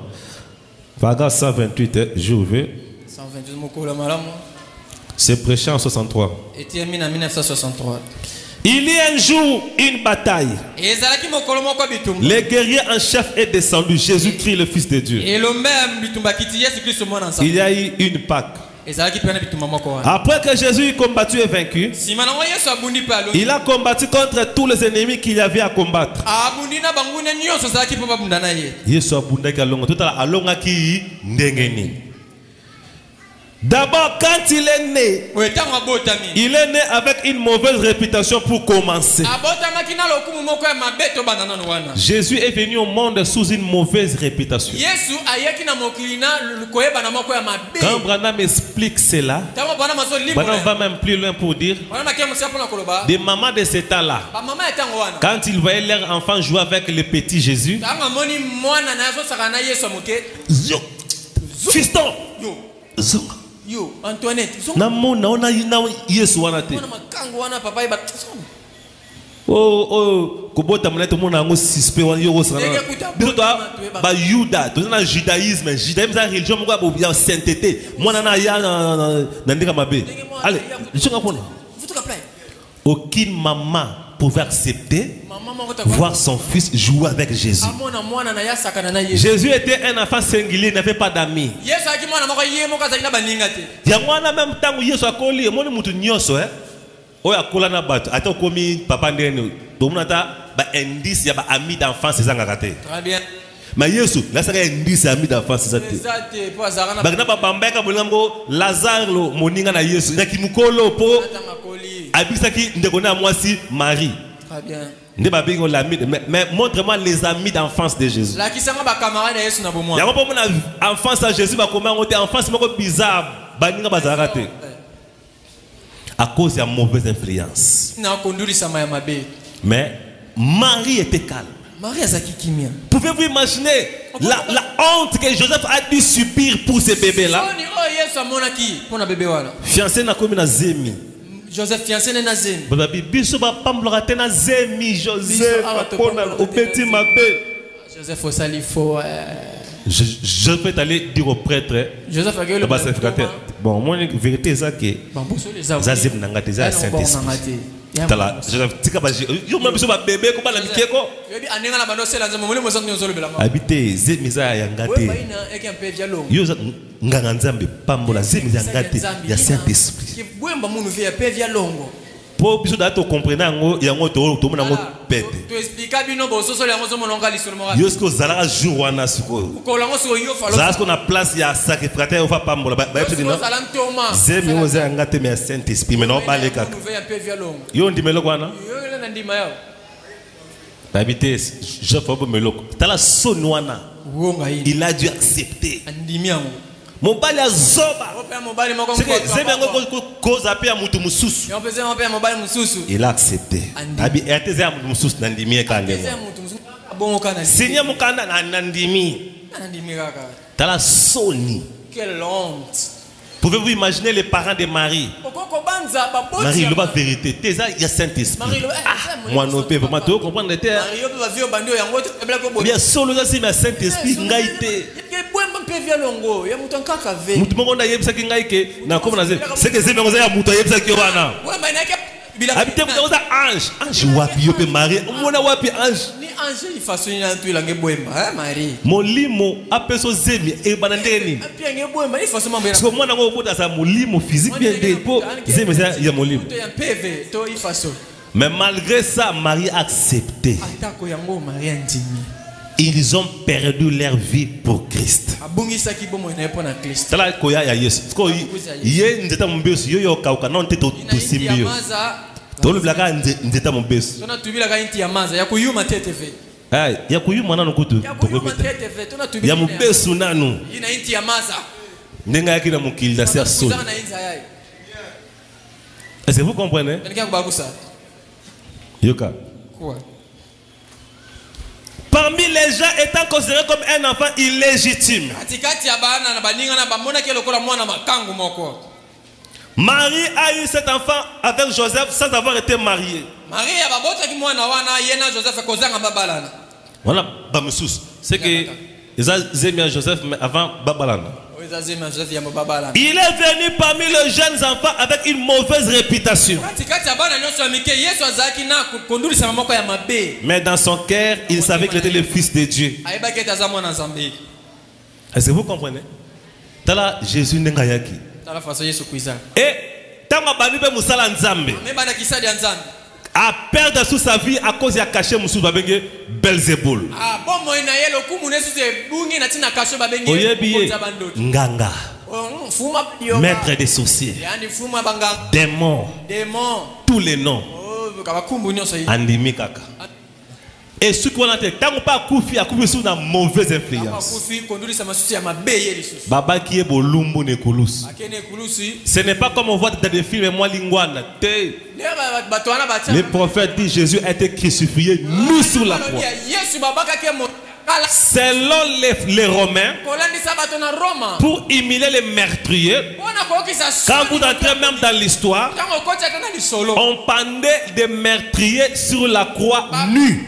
Paragraphe 128, j'ouvre. C'est prêché en 63. Il y a un jour une bataille. Le guerrier en chef est descendu, Jésus-Christ le Fils de Dieu. Il y a eu une Pâque. Après que Jésus ait combattu et vaincu, il a combattu contre tous les ennemis qu'il y avait à combattre. D'abord, quand il est né avec une mauvaise réputation pour commencer. Jésus est venu au monde sous une mauvaise réputation. Quand Branham explique cela, Branham va même plus loin pour dire des mamans de cet temps-là, quand ils voyaient leur enfant jouer avec le petit Jésus, fiston, yo Antoinette kobota monete mona ngo suspect wan yo sana ba Yuda tozana judaïsme za religion moko ya sainteté mona na ya na ndika mabe allez nchonga pona aucune maman pouvait accepter voir son fils jouer avec Jésus. Jésus était un enfant singulier, il n'avait pas d'amis. Il y a en même temps où Yesu a collé, mon mutu nyoso oya kola na bato ata komi papa ndene domunata ba indice ya ba ami d'enfance ezanga kate. Très bien. Mais Yesu la saka indice ami d'enfance zate. Ba na papa mbeka bolango Lazare lo moninga na Yesu na kimukolo po abisaki ndeko na mwasi Marie. Très bien. Mais montre-moi les amis d'enfance de Jésus. Il y a un enfance à Jésus, enfance bizarre. À cause de la mauvaise influence. Mais Marie était calme. Pouvez-vous imaginer la honte que Joseph a dû subir pour ce bébé-là? Fiancé n'a commis na zemi. Joseph fiancé na zemi. Biso ba pamblora tena zemi Joseph au petit mabé. Joseph osali fo. Je peux aller dire au prêtre. Joseph a le bon, moi la vérité c'est que Zazim nanga déjà Saint-Esprit. Tala Joseph tika ba yo même biso ba bébé ko ba la mikeko. Yobi anenga na bando sela nzambe mulimo zonyo zolobela. Habité zemiza ya ngate. Yo nganga nzambe pambola zemiza ngate ya Saint-Esprit. Pour biso dato comprendre ngo yango to mona ngo pete. To expliquer bino boso so yango zo mononga lisolo mo. Yo sko zalaka jour wana siko. Ko lango so yo falo. Zasko na place ya sacrificateur fa pambola ba yepse dino. Zemi oze ngate me Saint-Esprit mais non balé kaka. Yo ndimelo kwana. Yo na ndima yao. Habité je faut meloko. Tala sonwana. Il a dû accepter. Andimia mo. Mobali azoba. Il a accepté. Quelle honte. Pouvez-vous imaginer les parents de Marie? Marie, le vérité. Il y a Saint-Esprit. Moi non plus, vraiment, tu comprends le terme. Bien solo ça c'est mais Saint-Esprit ngaité. Mutu mongo na yebisa ki ngaike na comme na c'est que c'est mengoza ya mutu yebisa ki wana. Habité mutu za ange wapi yo pe Marie. Mona wapi ange? Ni ange ifasoni na tu lange boemba, Marie. Molimo apeso zemi e banandeni. Apienge boemba ifaso mambo ya. Parce que mwana ngo bota sa molimo physique bien de po zemi ya molimo. To ya PV to ifaso. Mais malgré ça, Marie a accepté. Ils ont perdu leur vie pour Christ. C'est là qu'il y a Yesu. Il y a une étape mbeus, il y a un kauka, non t'es tout simbio. Tout le blaga une étape mbeus. Ah, il y a kuyu mana nukutu. Il y a mbeus nanu. Nenga kina mukilda c'est seul. Est-ce que vous comprenez? Yoka. Quoi? Parmi les gens étant considéré comme un enfant illégitime, Marie a eu cet enfant avec Joseph sans avoir été mariée. Voilà, c'est que ils ont mis Joseph mais avant Babalana. Il est venu parmi les jeunes enfants avec une mauvaise réputation. Mais dans son cœur, il savait qu'il était le fils de Dieu. Est-ce que vous comprenez? Tala Jésus n'engayaki. Et tant a perdu sous sa vie à cause de caché Moussou Babenge Belzéboul. Nganga, maître des sorciers, démons, tous les noms. Andimi Kaka. Et ce qu'on a dit, tant qu'on pas koufi à koufi sous une mauvaise influence. Baba qui est bolumbu ne koulous. Ce n'est pas comme on voit dans des films moi lingwana. Le prophète dit Jésus a été crucifié nous sur la croix. Selon les Romains, pour humilier les meurtriers, quand vous entrez même dans l'histoire, on pendait des meurtriers sur la croix nus.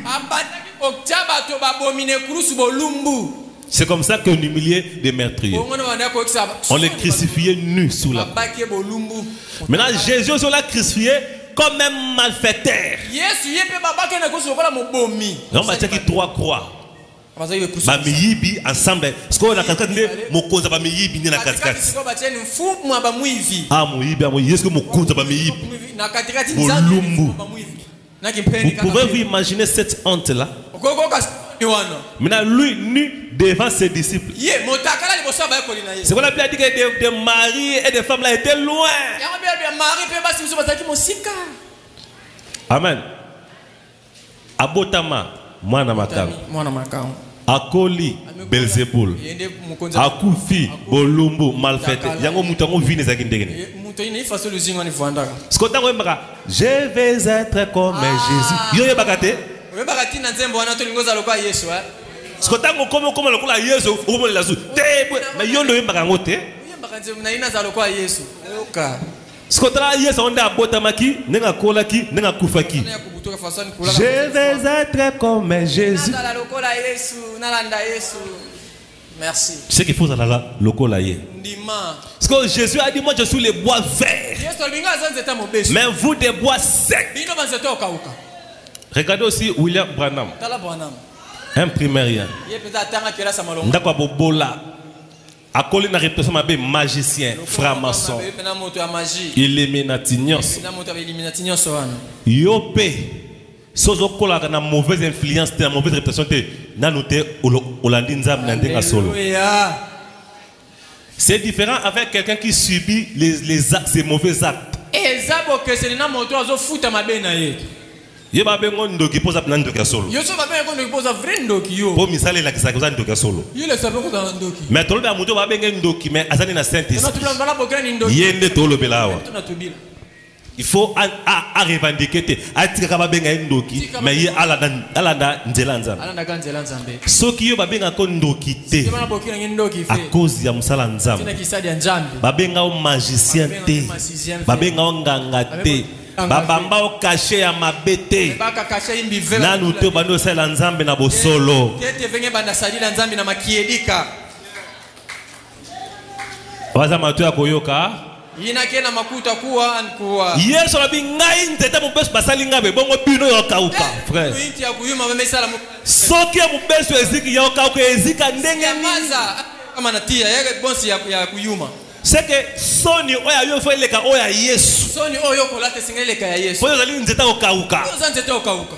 C'est comme ça qu'on humiliait des meurtriers. On les crucifiait nus sous la croix. Maintenant, Jésus l'a crucifié comme un malfaiteur. On va dire qu'il y a 3 croix. Bamiyibi ensemble. Ce qu'on a calculé, mon cause bamiyibi ni na katikati. Ah moyibi, est-ce que mon cause bamiyibi? Vous pouvez vous imaginer cette honte là. Maintenant lui nu devant ses disciples. C'est qu'on a bien dit que des maris et des femmes là étaient loin. Amen. Abotama, moi na makam. Akoli Belzéboul, Akufi Bolumbu malfaité. Yango mutango vini za kindegene. Je vais être comme Jésus. Yo yebakate. Skotango comme lokola Yesu omo la su. Mais yo no yebaka ngote. Skotara Yesu onda abotamaki, nenga kolaki, nenga kufaki. Je vais être comme Jésus. Merci. C'est qu'il faut aller là, lokola ye. Parce que Jésus a dit moi je suis les bois verts. Mais vous des bois secs. Regardez aussi William Branham. Un primérien. Ndakwa bobola. Akoli na réputation mabe magicien, franc-maçon. Illuminatignos. Yopé. Sozo kola na mauvaise influence, na mauvaise réputation te na noté olandinza mnandenga solo. C'est différent avec quelqu'un qui subit les actes, ces mauvais actes. Yeba bengo ndoki poza plan ndoki solo. Po misale la kisa koza ndoki solo. Mais tolo ba muto ba bengo ndoki mais azani na Saint-Esprit. Yende tolo belawa. Il faut à revendiquer à tika ba benga ndoki mais ye alanda nzelanza. So ki yo ba benga ko ndoki te. À cause ya musala nzambe. Ba benga o magicien te. Ba benga o nganga te. Babamba o caché ya mabete. Na nuto bando sala nzambe na bosolo. Waza matu ya koyoka. Yesu la bingai nzeta mo beso basali ngabe bongo bino yo kauka frère. Soki ya mo beso eziki yo kauka ezika ndenge nini. Kama natia yake bonsi ya kuyuma. C'est que Sony oya yo faut leka oya Yesu. Sony oyo ko lata singa leka ya Yesu. Pour les alliés nzeta okauka. Pour nzeta okauka.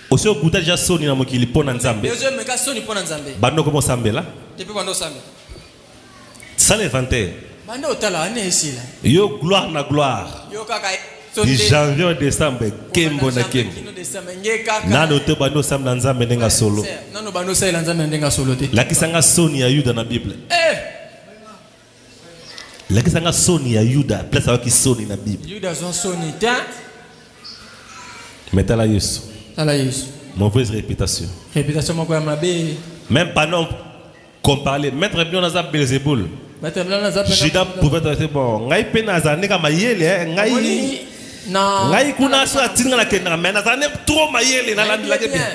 Aussi au kuta déjà Sony na mokili pona nzambe. Yesu meka Sony pona nzambe. Bando comme sambela. Depuis bando sambe. Ça l'inventaire. Bando otala ane esila. Yo gloire na gloire. Yo kaka du janvier au décembre kembo na kembo. Nano te bando sam na nzambe ndenga solo. Nano bando sa la nzambe ndenga solo te. La kisanga Sony ya Yuda na Bible. La kisanga Sony ya Yuda, place avec Sony na Bible. Yuda son Sony ta. Mais t'as Yesu. T'as Yesu. Mauvaise réputation. Réputation moko ya mabe. Même pas non comparer mettre bien dans Belzéboul. Judas pouvait être bon. Ngai pe na zane ka mayele ngai. Ngai kuna so atinga na kenda mais na zane trop mayele na la ke bien.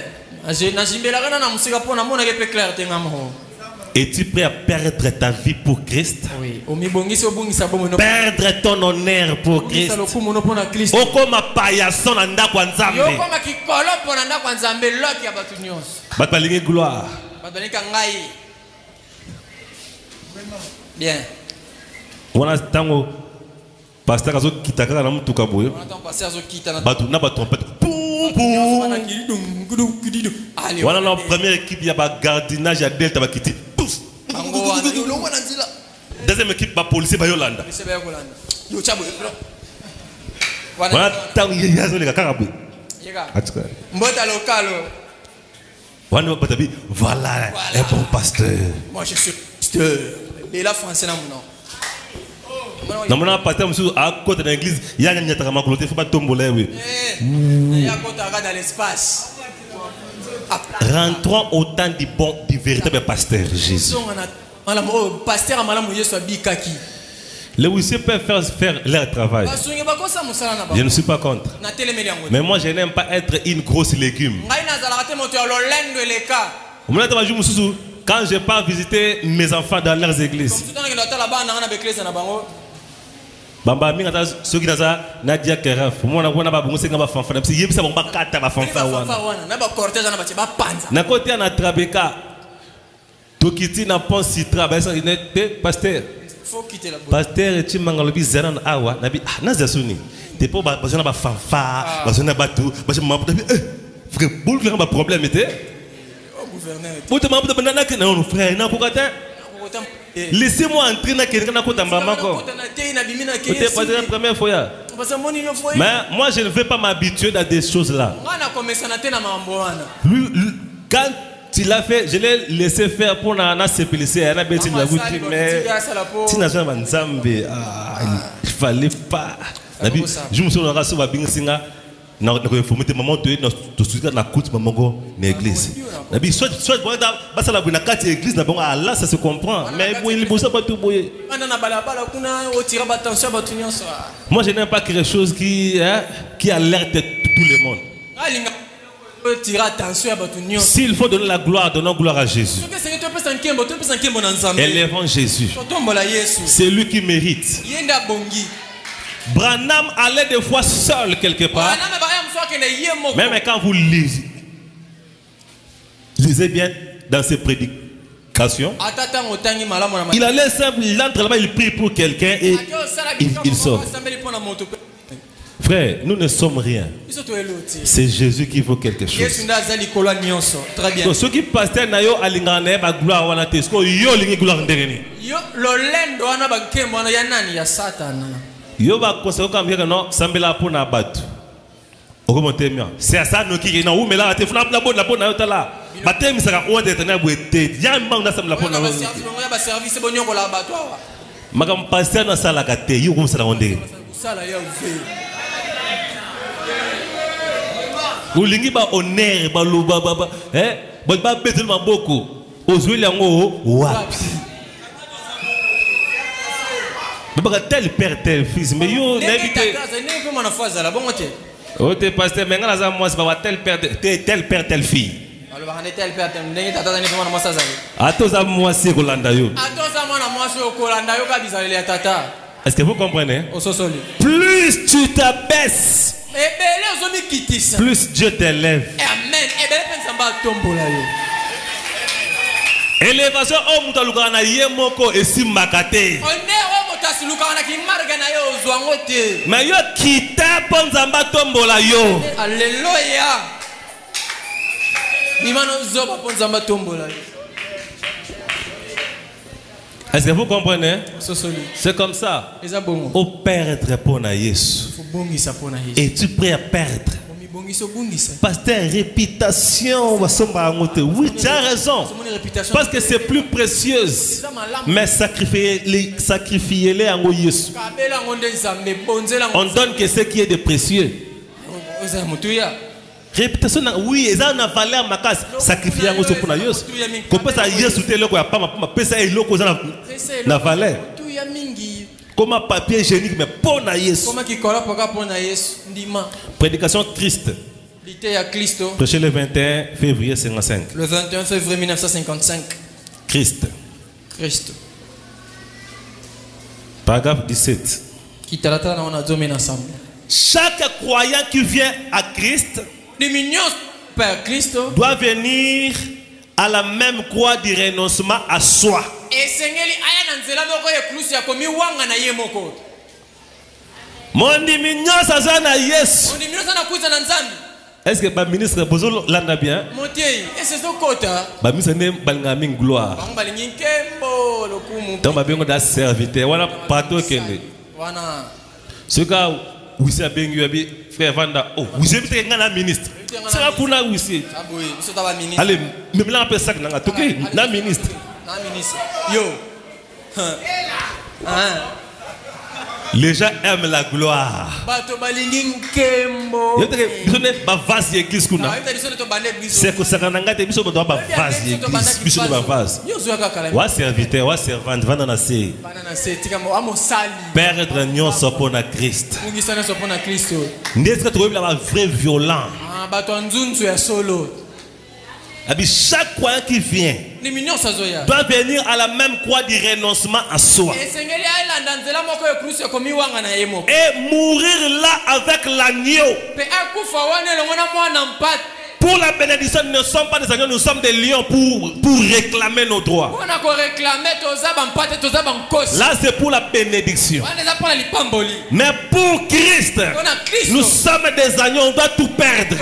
Na jimbela kana na musika pona mona ke pe clair tenga mo. Es-tu prêt à perdre ta vie pour Christ? Oui. Perdre ton honneur pour Christ. Okoma payaso na ndako nzambe. Yokoma kikolo pona ndako nzambe loki ya batu nyonso. Bat balingi gloire. Bat balinga ngai. Bien. Wana tango pasteur azo kitaka na mutuka boyo. Wana tango pasteur azo kita na batu na ba trompette. Wana la première équipe ya ba gardinage ya Delta ba kiti. Deuxième équipe ba policier ba Yolanda. Wana tango yazo le kaka boyo. Mbota lokalo. Wana ba tabi voilà un bon pasteur. Moi je suis pasteur. Et là français na mon. Namona pasteur monsieur à côté de l'église, il y a une nyata makolote faut pas tomber oui. Il y a côté dans l'espace. Rentrons au temps du véritable pasteur Jésus. Pasteur malamu Yesu abikaki. Les huissiers peuvent faire leur travail. Je ne suis pas contre. Mais moi je n'aime pas être une grosse légume. Quand je pars visiter mes enfants dans leurs églises. Bamba minga ta soki naza Nadia Keraf mo na bona ba bungu senga ba fanfana psi yebisa ba kata ba fanfa wana na ba cortège na ba ba panza na côté na Trabeka tokiti na pont Citra ba ça était pasteur faut quitter la boîte pasteur ti mangalobi zanan awa na bi na zasuni te po ba zona ba fanfa ba zona ba tout ba je m'apporte frère boule que ba problème était au gouverneur pour te m'apporte banana que non frère na kokata. Laissez-moi entrer dans quelqu'un qui C'était pas la première fois. Mais moi je ne vais pas m'habituer à des choses là. Lui, quand il a fait, je l'ai laissé faire pour na CPLC, mais il fallait pas. Je me suis dit na informer maman to suka na coute maman na église na bi soit basa la na carte église na bon là ça se comprend mais il bossa pas tout boyer moi je n'aime pas quelque chose qui alerte tout le monde. S'il faut donner la gloire, donnons gloire à Jésus. Élevons Jésus. C'est lui qui mérite. Branham allait des fois seul quelque part. Même quand vous lisez bien dans ses prédications, il allait simple, il entre là-bas, il prie pour quelqu'un et il sort. Frère, nous ne sommes rien. C'est Jésus qui vaut quelque chose. Donc, ceux qui passent dans yo alingane ba gloire wana te, sko yo lingi gloire ndengeni. Yo lolendo wana ba kembo na yanani ya Satan. Yo ba conseiller comme bien non sambela pour na batu. Okomonte mia. C'est ça no ki na ou mela te funa na bonne na yo tala. Batem saka o de tena boete. Ya mbang na sambela pour na. Ba service bonyo ko la batu. Magam passer na sala ka te yo ko sala onde. Sala ya ve. Ulingi ba honneur ba luba ba ba betel maboko. Ozweli yango wapi. Tel père, tel fils, mais yo n'évitez. Oh, t'es pasteur, mais quand moi c'est pas tel père, tel fille. Moi c'est Rolanda yo. Est-ce que vous comprenez? Plus tu t'abaisses, plus Dieu t'élève. Élévation au mutaluka na yemoko esimakate. Mais yo kita ponzamba tombola yo. Alléluia. Nimano zoba ponzamba tombola. Est-ce que vous comprenez? C'est comme ça. Au perdre pour na Yesu. Et tu prêt à perdre. Pasteur, réputation. Oui, tu as raison. Parce que c'est plus précieuse. Mais sacrifiez-les en Yesu. On donne que ce qui est de précieux. Réputation, oui, ils ont une valeur ma casse. Sacrifier en Yesu pour na Yesu. Comment ça Yesu te le quoi pas ma pesa et loko na valeur. Comme un papier hygiénique, mais pour na Yesu. Prédication Christ. Prêché le 21 février 1955. Le 21 février 1955. Christ. Christ. Paragraphe 17. Chaque croyant qui vient à Christ doit venir à la même croix du renoncement à soi. Mon dimignon ça na Yesu. Est-ce que le ministre Bozolo l'a bien? Le ministre n'est pas en gloire. Dans ma bien de serviteur, voilà pas tout qu'elle. Ce gars où c'est bien frère Vanda. Oh, vous êtes un ministre. C'est là pour nous aussi. Allez, même là on peut ça que n'a tout qui, na ministre. Yo. Les gens aiment la gloire. C'est que ça n'a pas été mis au doigt de vase d'église. Mis au vase. Wa serviteur, wa servante, va dans la série. Perdre nion pour na Christ. N'est-ce que tu vois la vraie violence? Chaque croyant qui vient doit venir à la même croix du renoncement à soi et mourir là avec l'agneau. Pour la bénédiction, nous ne sommes pas des agneaux, nous sommes des lions pour réclamer nos droits. Là, c'est pour la bénédiction. Mais pour Christ, nous sommes des agneaux, on doit tout perdre.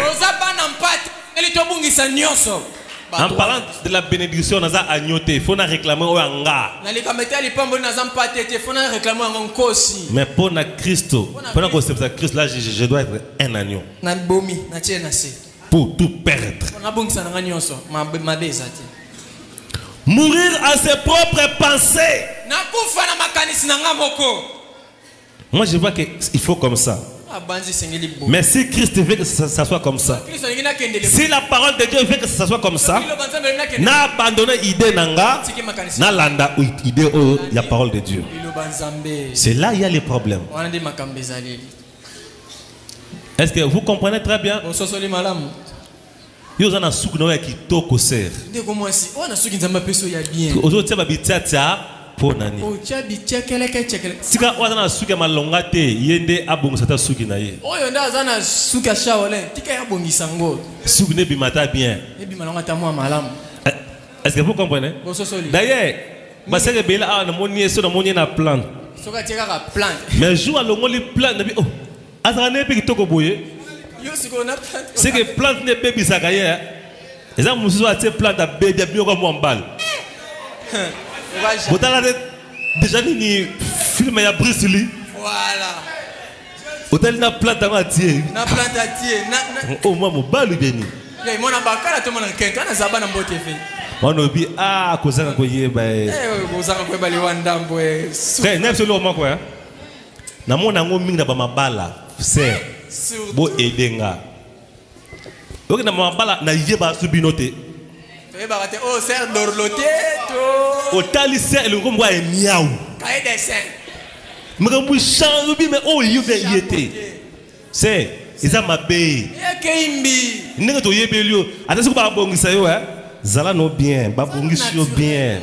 En parlant de la bénédiction, on a agnoté, il faut réclamer au anga. Mais pour Christ, là, je dois être un agneau. Pour tout perdre. Mourir à ses propres pensées. Moi, je vois qu'il faut comme ça. Mais si Christ veut que ça soit comme ça, si la parole de Dieu veut que ça soit comme ça, n'a abandonné l'idée nanga, n'a landa idée la parole de Dieu. C'est là il y a les problèmes. Est-ce que vous comprenez très bien? Yo zana souk na ki toko ser. Aujourd'hui babitiatia pour nani. Sika wazana suki malonga te yende abongisa ta suki na ye. Oyo nda zana suki a shaolin tika ya bongisa ngo. Suki ne bimata bien. E bimalonga ta mo malamu. Est-ce que vous comprenez? D'ailleurs, parce que bela a na moni so na moni na plante. Soka tika ka plante. Mais jour longo li plante na bi oh. Azana pe kitoko boye. C'est que plante n'est pas bisaka hier. Les gens mususu a plante a bébé bien comme un bal. Vous avez déjà ni film ya Bruce Lee. Voilà. Vous avez une plante à tirer. Na plante à tirer. Oh moi mon bal bien. Ya mona bakala to mona kenka na zaba na mbote fe. On obi ah kozanga ko yeba. Kozanga ko bali wandambo e. Frère, n'est solo moi quoi. Na mona ngo mingi na ba mabala. C'est bo edenga. Donc na mabala na yeba subinote. Te oh ser dorloté to. O tali ser le ngomwa e miaou. Cahier des saints. Mgambu changu bi mais oh yube yete. C'est isa mabe. Ya keimbi. Ndenge to yebelio. Atasi ko ba bongisa yo zala no bien, ba bongisa yo bien.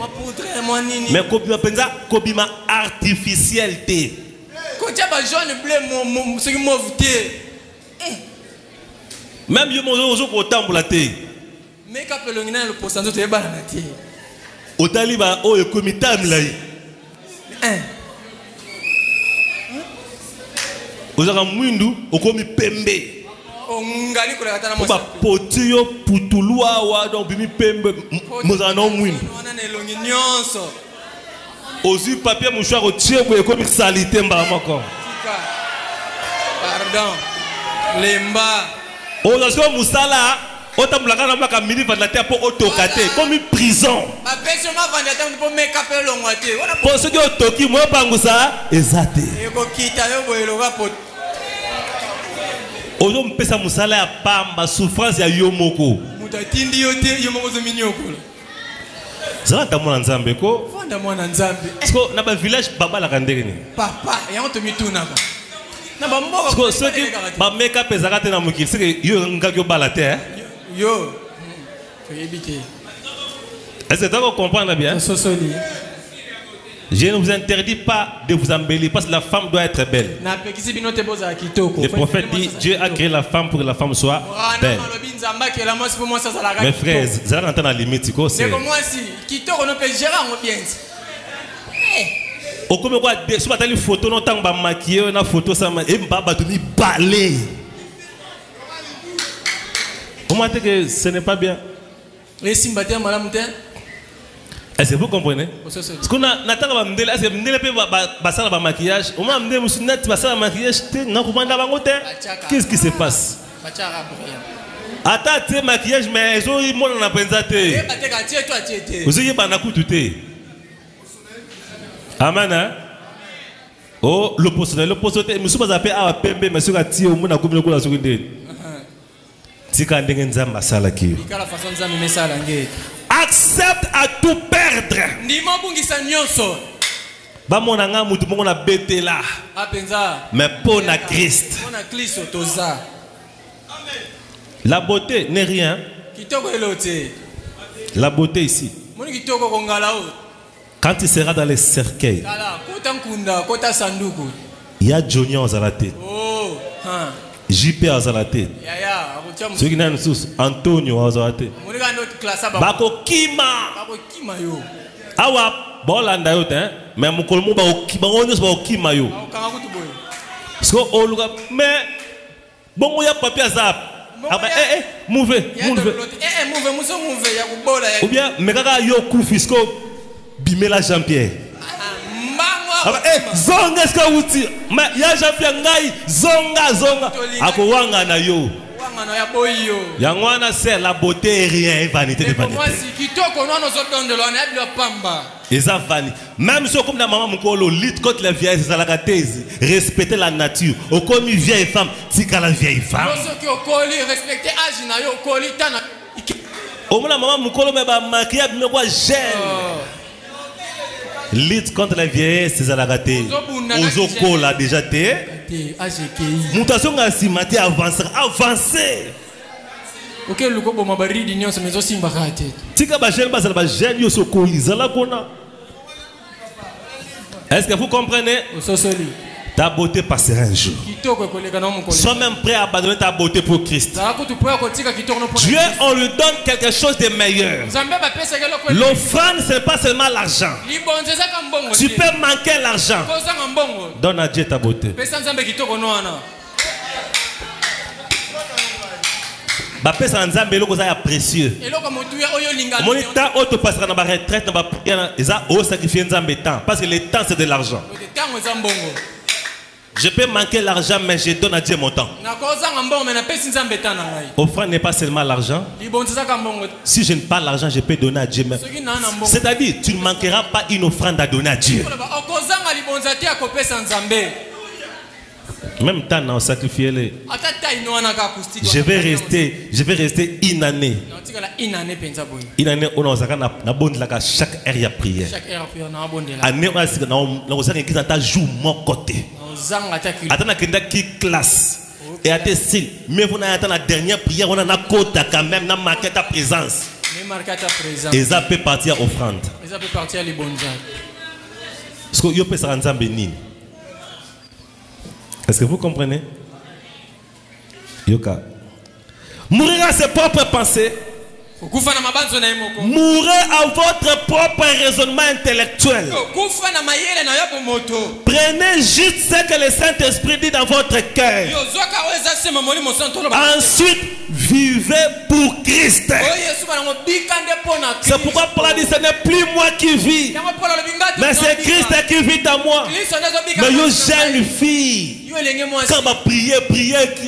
Mais ko bi penza ko bi ma artificialité. Ko tia ba jaune bleu ce qui mauve té. Même yo mozo ko tambola té. Mais quand le pourcentage est bas, Otaliba o ekomita mlai. Ozaka mwindu okomi pembe. Ongali kula katana mosa. Oba potio putulua wa donc bimi pembe mozana no mwindu. Wana na elongi nyonso. Ozi papier mouchoir o tiebo ekomi salité mba moko. Pardon. Lemba. Ozasko musala otamulaka na maka mini vandate po otokate comme prison. Ba personne ma vandate po make up elongwate. Pour ceux qui otoki mo bangusa ezate. Eko kita yo boyeloga pot. Ozo mpesa musala ya pamba souffrance ya yomoko. Mutatindi yote yomoko zo minyoko. Zala tamona nzambe ko. Fonda mwana nzambe. Sko na ba village baba la kandeke ni. Papa, ya onto mituna ba. Na ba mboka. Sko ceux qui ba make up ezakate na mukili, c'est que yo ngaki yo balate Yo. Fébité. Est-ce que tu vas comprendre bien? Sosoli. Je ne vous interdis pas de vous embellir parce que la femme doit être belle. Le prophète dit Dieu a créé la femme pour que la femme soit belle. Mes frères, vous allez entendre la limite. C'est comme quoi, si vous avez une photo, vous avez maquillé, une photo, vous avez balé. Comment est-ce que ce n'est pas bien? Est-ce que vous comprenez? Parce qu'on a un maquillage. On a un maquillage. Qu'est-ce qui se passe? Attends, tu maquillage, mais ils ont eu mon apprenté. Vous avez pas tout. Amen. Oh, l'opposé. L'opposé, je ne suis pas appelé à PMB, mais je suis appelé à mon accouplé. Accepte à tout perdre. Mais pour la Christ. La beauté n'est rien. La beauté ici. Quand il sera dans les cercueils, il y a Johnny à la tête. JP à la tête. Ceux qui n'ont pas Antonio à la tête. Bako Kima. Awa bolanda yote mais mukolmo ba okibonyo ba Kima yo. So oluga mais bongo ya papier zap. Move. Ou bien mekaka yo kufisko bimela Jean-Pierre. Zonga ska uti ma ya Jean-Pierre ngai zonga ako wanga na yo. Yangwana c'est la beauté et rien vanité de vanité. Même si comme la maman mukolo lutte contre la vieille c'est la thèse respecter la nature au comme une vieille femme tika la vieille femme. Respecter âge na yo koli tana. Au la maman mukolo me ba maquillage me quoi gêne. Lutte contre la vieillesse, c'est la gâté. Ozoko l'a déjà été. Mutation a simati avancer. Ok, le gobo mabari d'union, c'est mes aussi mbakate. Tika bachel basal bachel yo soko izala kona. Est-ce que vous comprenez? Ta beauté passera un jour. Sois même prêt à abandonner ta beauté pour Christ. Dieu, on lui donne quelque chose de meilleur. L'offrande, ce n'est pas seulement l'argent. Tu peux manquer l'argent. Donne à Dieu ta beauté. Bapesa nzambe eloko za ya précieux. Moni temps auto passera na ba retraite na ba prière eza o sacrifier nzambe temps parce que le temps c'est de l'argent. Je peux manquer l'argent mais je donne à Dieu mon temps. Offrande n'est pas seulement l'argent. Si je n'ai pas l'argent, je peux donner à Dieu même. C'est-à-dire, tu ne manqueras pas une offrande à donner à Dieu. Même temps, on sacrifie les. Je vais rester une année. Une année, on a chaque heure il y a prière. Année, on a jour mon côté. Attends qui classe. Et à tes signes. Mais vous n'avez la dernière prière, on a un côté quand même, on a marqué ta présence. Et ça peut partir offrande. Parce que vous pouvez se rendre béni. Est-ce que vous comprenez? Yoka. Mourir à ses propres pensées. Mourrez à votre propre raisonnement intellectuel. Prenez juste ce que le Saint-Esprit dit dans votre cœur. Ensuite, vivez pour Christ. C'est pourquoi Paul dit, ce n'est plus moi qui vis, mais c'est Christ qui vit en moi. Mais une jeune fille, quand ma prière,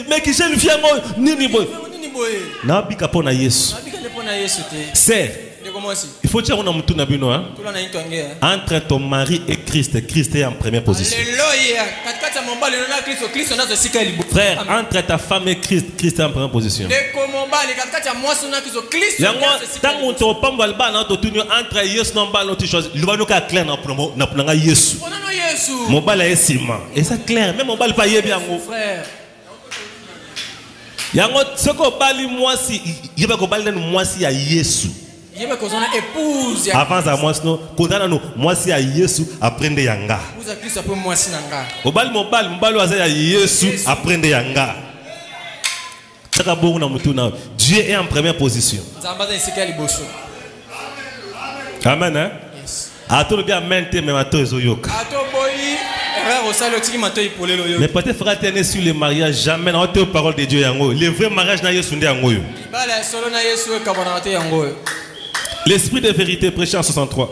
mais qui jeune fille, c'est il faut dire entre ton mari et Christ, Christ est en première position. Frère, entre ta femme et Christ, Christ est en première position. Et c'est clair, même on va pas bien. Yango soko bali mwasi yeba ko bali mwasi ya Yesu. Yeba ko zona épouse ya. Avant ça mwasi no kondana no mwasi ya Yesu aprende yanga. Uza Kristo apo mwasi nanga. Obali mbali waza ya Yesu aprende yanga. Saka bongo na mutu na Dieu est en première position. Zambaza isika liboso. Amen hein? Yes. Ato bien mente mais mato ezoyoka. Ato boyi. Mais peut-être frère tenez sur le mariage jamais dans les paroles de Dieu. Le vrai mariage n'a pas l'esprit de vérité prêché en 63.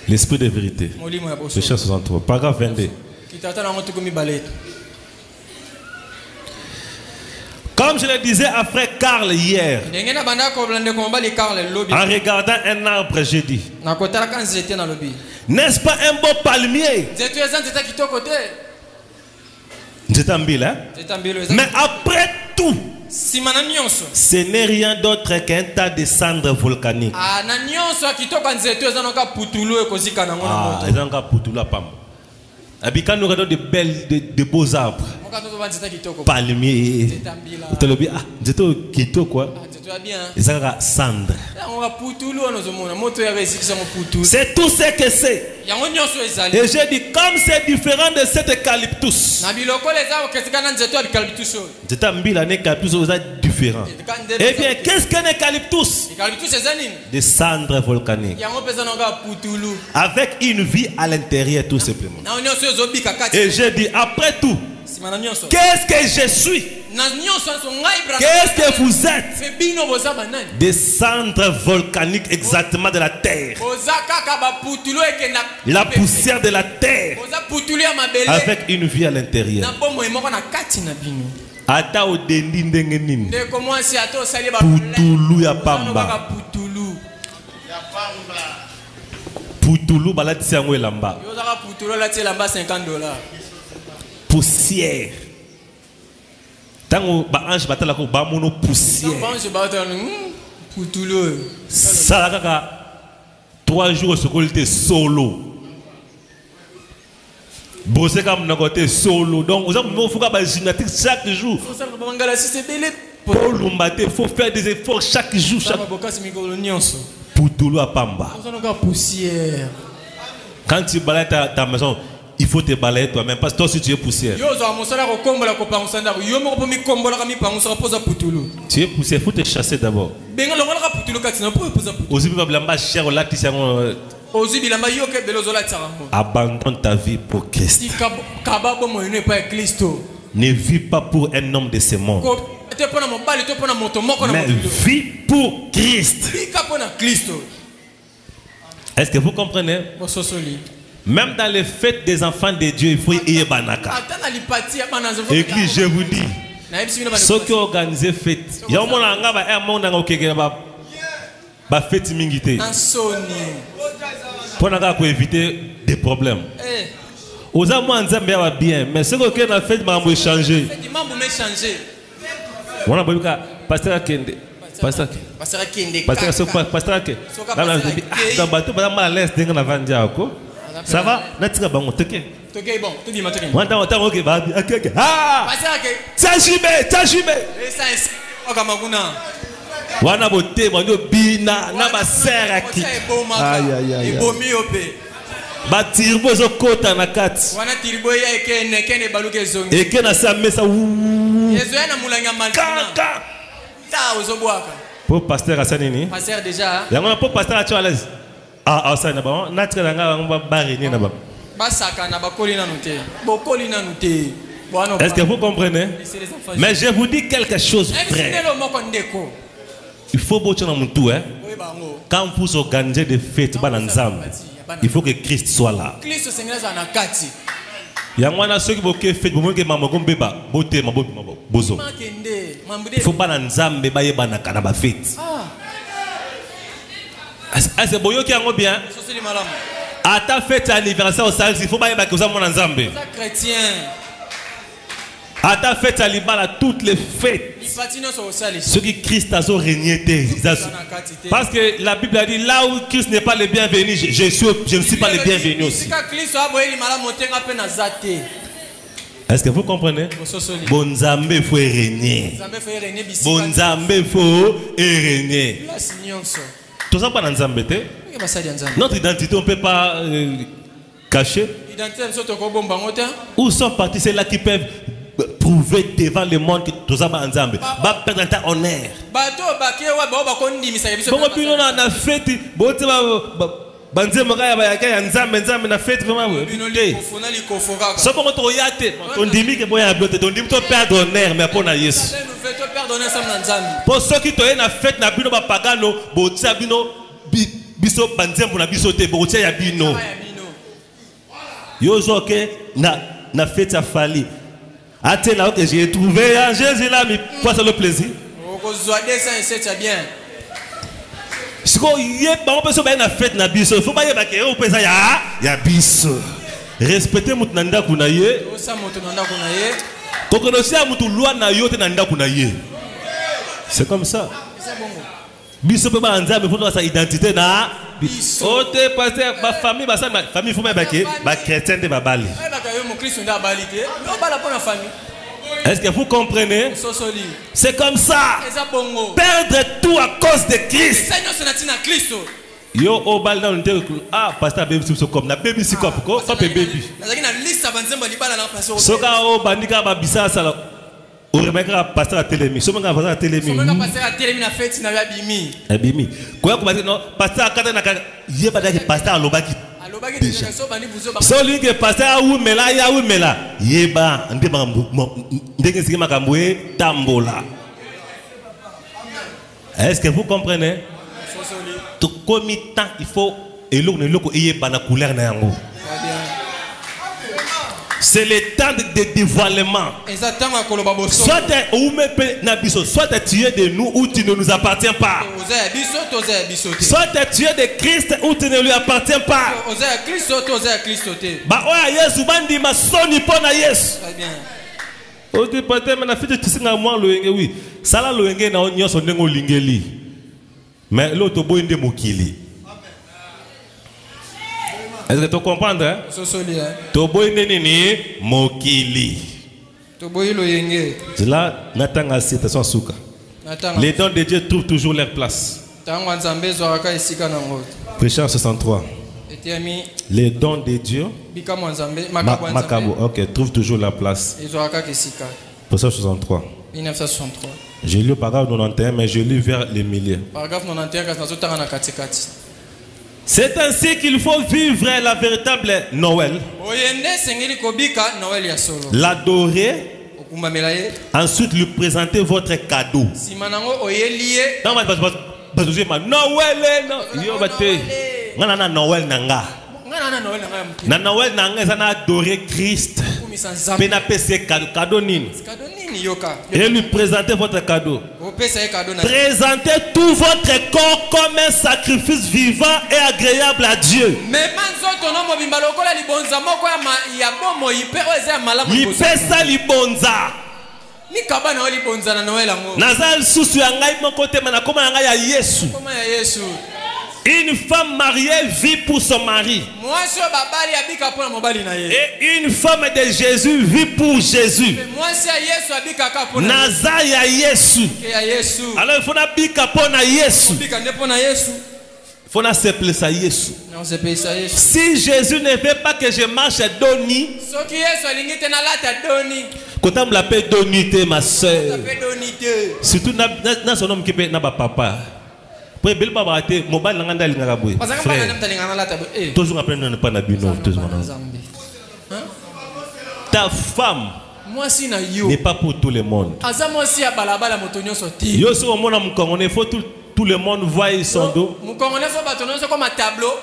L'esprit de vérité prêché en 63. Paragraphe 22. Comme je le disais à frère Karl hier, en regardant un arbre, j'ai dit, n'est-ce pas un beau palmier? Mais après tout, ce n'est rien d'autre qu'un tas de cendres volcaniques. Nous avons de beaux arbres. Palmiers. Cendre. C'est tout ce que c'est. Et j'ai dit, comme c'est différent de cet eucalyptus. Différent. Eh bien, qu'est-ce qu'un eucalyptus? Des cendres volcaniques. Avec une vie à l'intérieur, tout simplement. Et j'ai dit, après tout, qu'est-ce que je suis? Qu'est-ce que vous êtes? Des cendres volcaniques exactement de la terre. La poussière de la terre. Avec une vie à l'intérieur. Ata o dendi ndenge nini. Putulu ya pamba. Putulu balati yango elamba. Putulu lati elamba $50. Poussière. Tango ba ange batala ko ba mono poussière. Ba ange batala putulu. Ça kaka 3 jours sekolite solo. Bosser comme d'un côté solo. Donc, vous avez une gymnastique chaque jour. Il faut faire des efforts chaque jour. Pour tout le pamba. Quand tu balayes ta maison, il faut te balayer toi-même parce que toi aussi tu es poussière. Tu es poussière, il faut te chasser d'abord. Abandonne ta vie pour Christ. Ne vis pas pour un homme de ce monde, mais vis pour Christ. Est-ce que vous comprenez? Même dans les fêtes des enfants de Dieu, il faut y banaka. Église, je vous dis, ceux qui organisent fête, il y a un monde qui a fête mingité. Pour éviter des problèmes. Aux amants bien, mais ce qu'on a fait m'a changé. On a besoin pasteur Kende. Pasteur Kende. Pasteur Kende. Ça va? Natika bango teke. Teke bon, tu dis ma teke. Wanda wata oke ba. Ah! Tachime. Okamaguna. Wana bote mando bina na ba sera ki. Aïe. Ebomi ope. Ba tirbo zo kota na kati. Wana tirbo ya ekene baluke zongi. Ekena sa mesa. Yezo yana mulanga malina. Pour pasteur Assanini. Pasteur déjà. Il y a pour pasteur à l'aise. Ah, ça n'a pas. Naturel, on va barrer. Est-ce que vous comprenez? Mais je vous dis quelque chose, frère. Il faut bouger dans mon tout, hein. Quand vous organisez des fêtes, il faut que Christ soit là. Il y a ceux qui ont fait des fêtes, il faut pas Nzambe ba fête. Est-ce que qui a bien? À ta fête anniversaire au salut, il faut pas que vous avez Nzambe. Chrétien. À ta fête à Libala, toutes les fêtes. Ceux qui Christ a régné. Parce que la Bible a dit là où Christ n'est pas le bienvenu, je ne suis pas le bienvenu aussi. Est-ce que vous comprenez? Bonzambe faut régner. Bonzambe faut régner. Tout ça pas dans Nzambe. Notre identité on ne peut pas cacher. Où sont partis ceux-là qui peuvent prouver devant le monde que tout ça va ensemble va perdre un honneur. Bon puis on a fait bon tu vas banze moka ya nzambe na fête vraiment so bon to yate on dit que boya blote on dit to perdre honneur mais pour na Yesu pour ceux qui to na fête na bino ba pagano bo tia bino biso banze na biso te bo tia ya bino yo zoke na fête a fali. Attends là que j'ai trouvé Jésus là mais quoi c'est le plaisir. C'est bien. Si on y est on peut se faire une fête na biso, il faut pas y ba que on peut ça ya biso. Respecter mutu nanda kunaye. Osa mutu nanda kunaye. Kokonosia mutu loi na yo te nanda kunaye. C'est comme ça. Biso peut pas Nzambe faut sa identité na biso. O te passer ma famille ba ça ma famille faut ba que ba chrétien de babali. Est-ce que vous comprenez? C'est comme ça. Perdre tout à cause de Christ. Yo au bal dans le ah pasteur baby sur comme na baby si comme baby. Soka o bandika ba bisa sala. O remeka pasteur à télémi. Soka pasteur à télémi. Soka pasteur à télémi na fête na abimi. Abimi. Quoi ko non pasteur akata na yeba da pasteur alobaki. So lui que pasteur ou mela ya ou mela yeba ndenge siki makambo tambola. Est-ce que vous comprenez? Tout comitant il faut eloko eloko yeba na couleur na yango. C'est le temps de dévoilement. Soit tu es de nous ou tu ne nous appartiens pas. Soit tu es de Christ ou tu ne lui appartiens pas. Mais l'autre est-ce que tu comprends? Tobo nini mokili. C'est là natanga citation souka. Les dons de Dieu trouvent toujours leur place. Pécheur 63. Les dons de Dieu Makabo, ok, trouvent toujours la place. Pécheur 63. 1963. J'ai lu le paragraphe 91 mais je lis vers les milieux. Paragraphe 91 c'est ainsi qu'il faut vivre la véritable Noël. L'adorer. Ensuite lui présenter votre cadeau. Noël nanga. Na Noël nanga ça adorer Christ. Et lui présenter votre cadeau. Présentez tout votre corps comme un sacrifice vivant et agréable à Dieu. Yipesa libonza. Nazal susu ya ngai moko te mana koma ngai ya Yesu. Une femme mariée vit pour son mari. Et une femme de Jésus vit pour Jésus. Naza ya Yesu. Alors il faut na bika pona Yesu. Il faut na seple sa Yesu. Si Jésus ne veut pas que je marche doni, Quand on l'appelle Donité, ma soeur. Surtout dans son nom qui est papa. Pour bel papa été mobile n'anganda lingaboué. Toujours après non pas nabino toujours. Ta femme n'est pas pour tout le monde. Yo si au monde am congolais faut tout le monde voit son dos. Mon congolais faut bâtonner comme un tableau.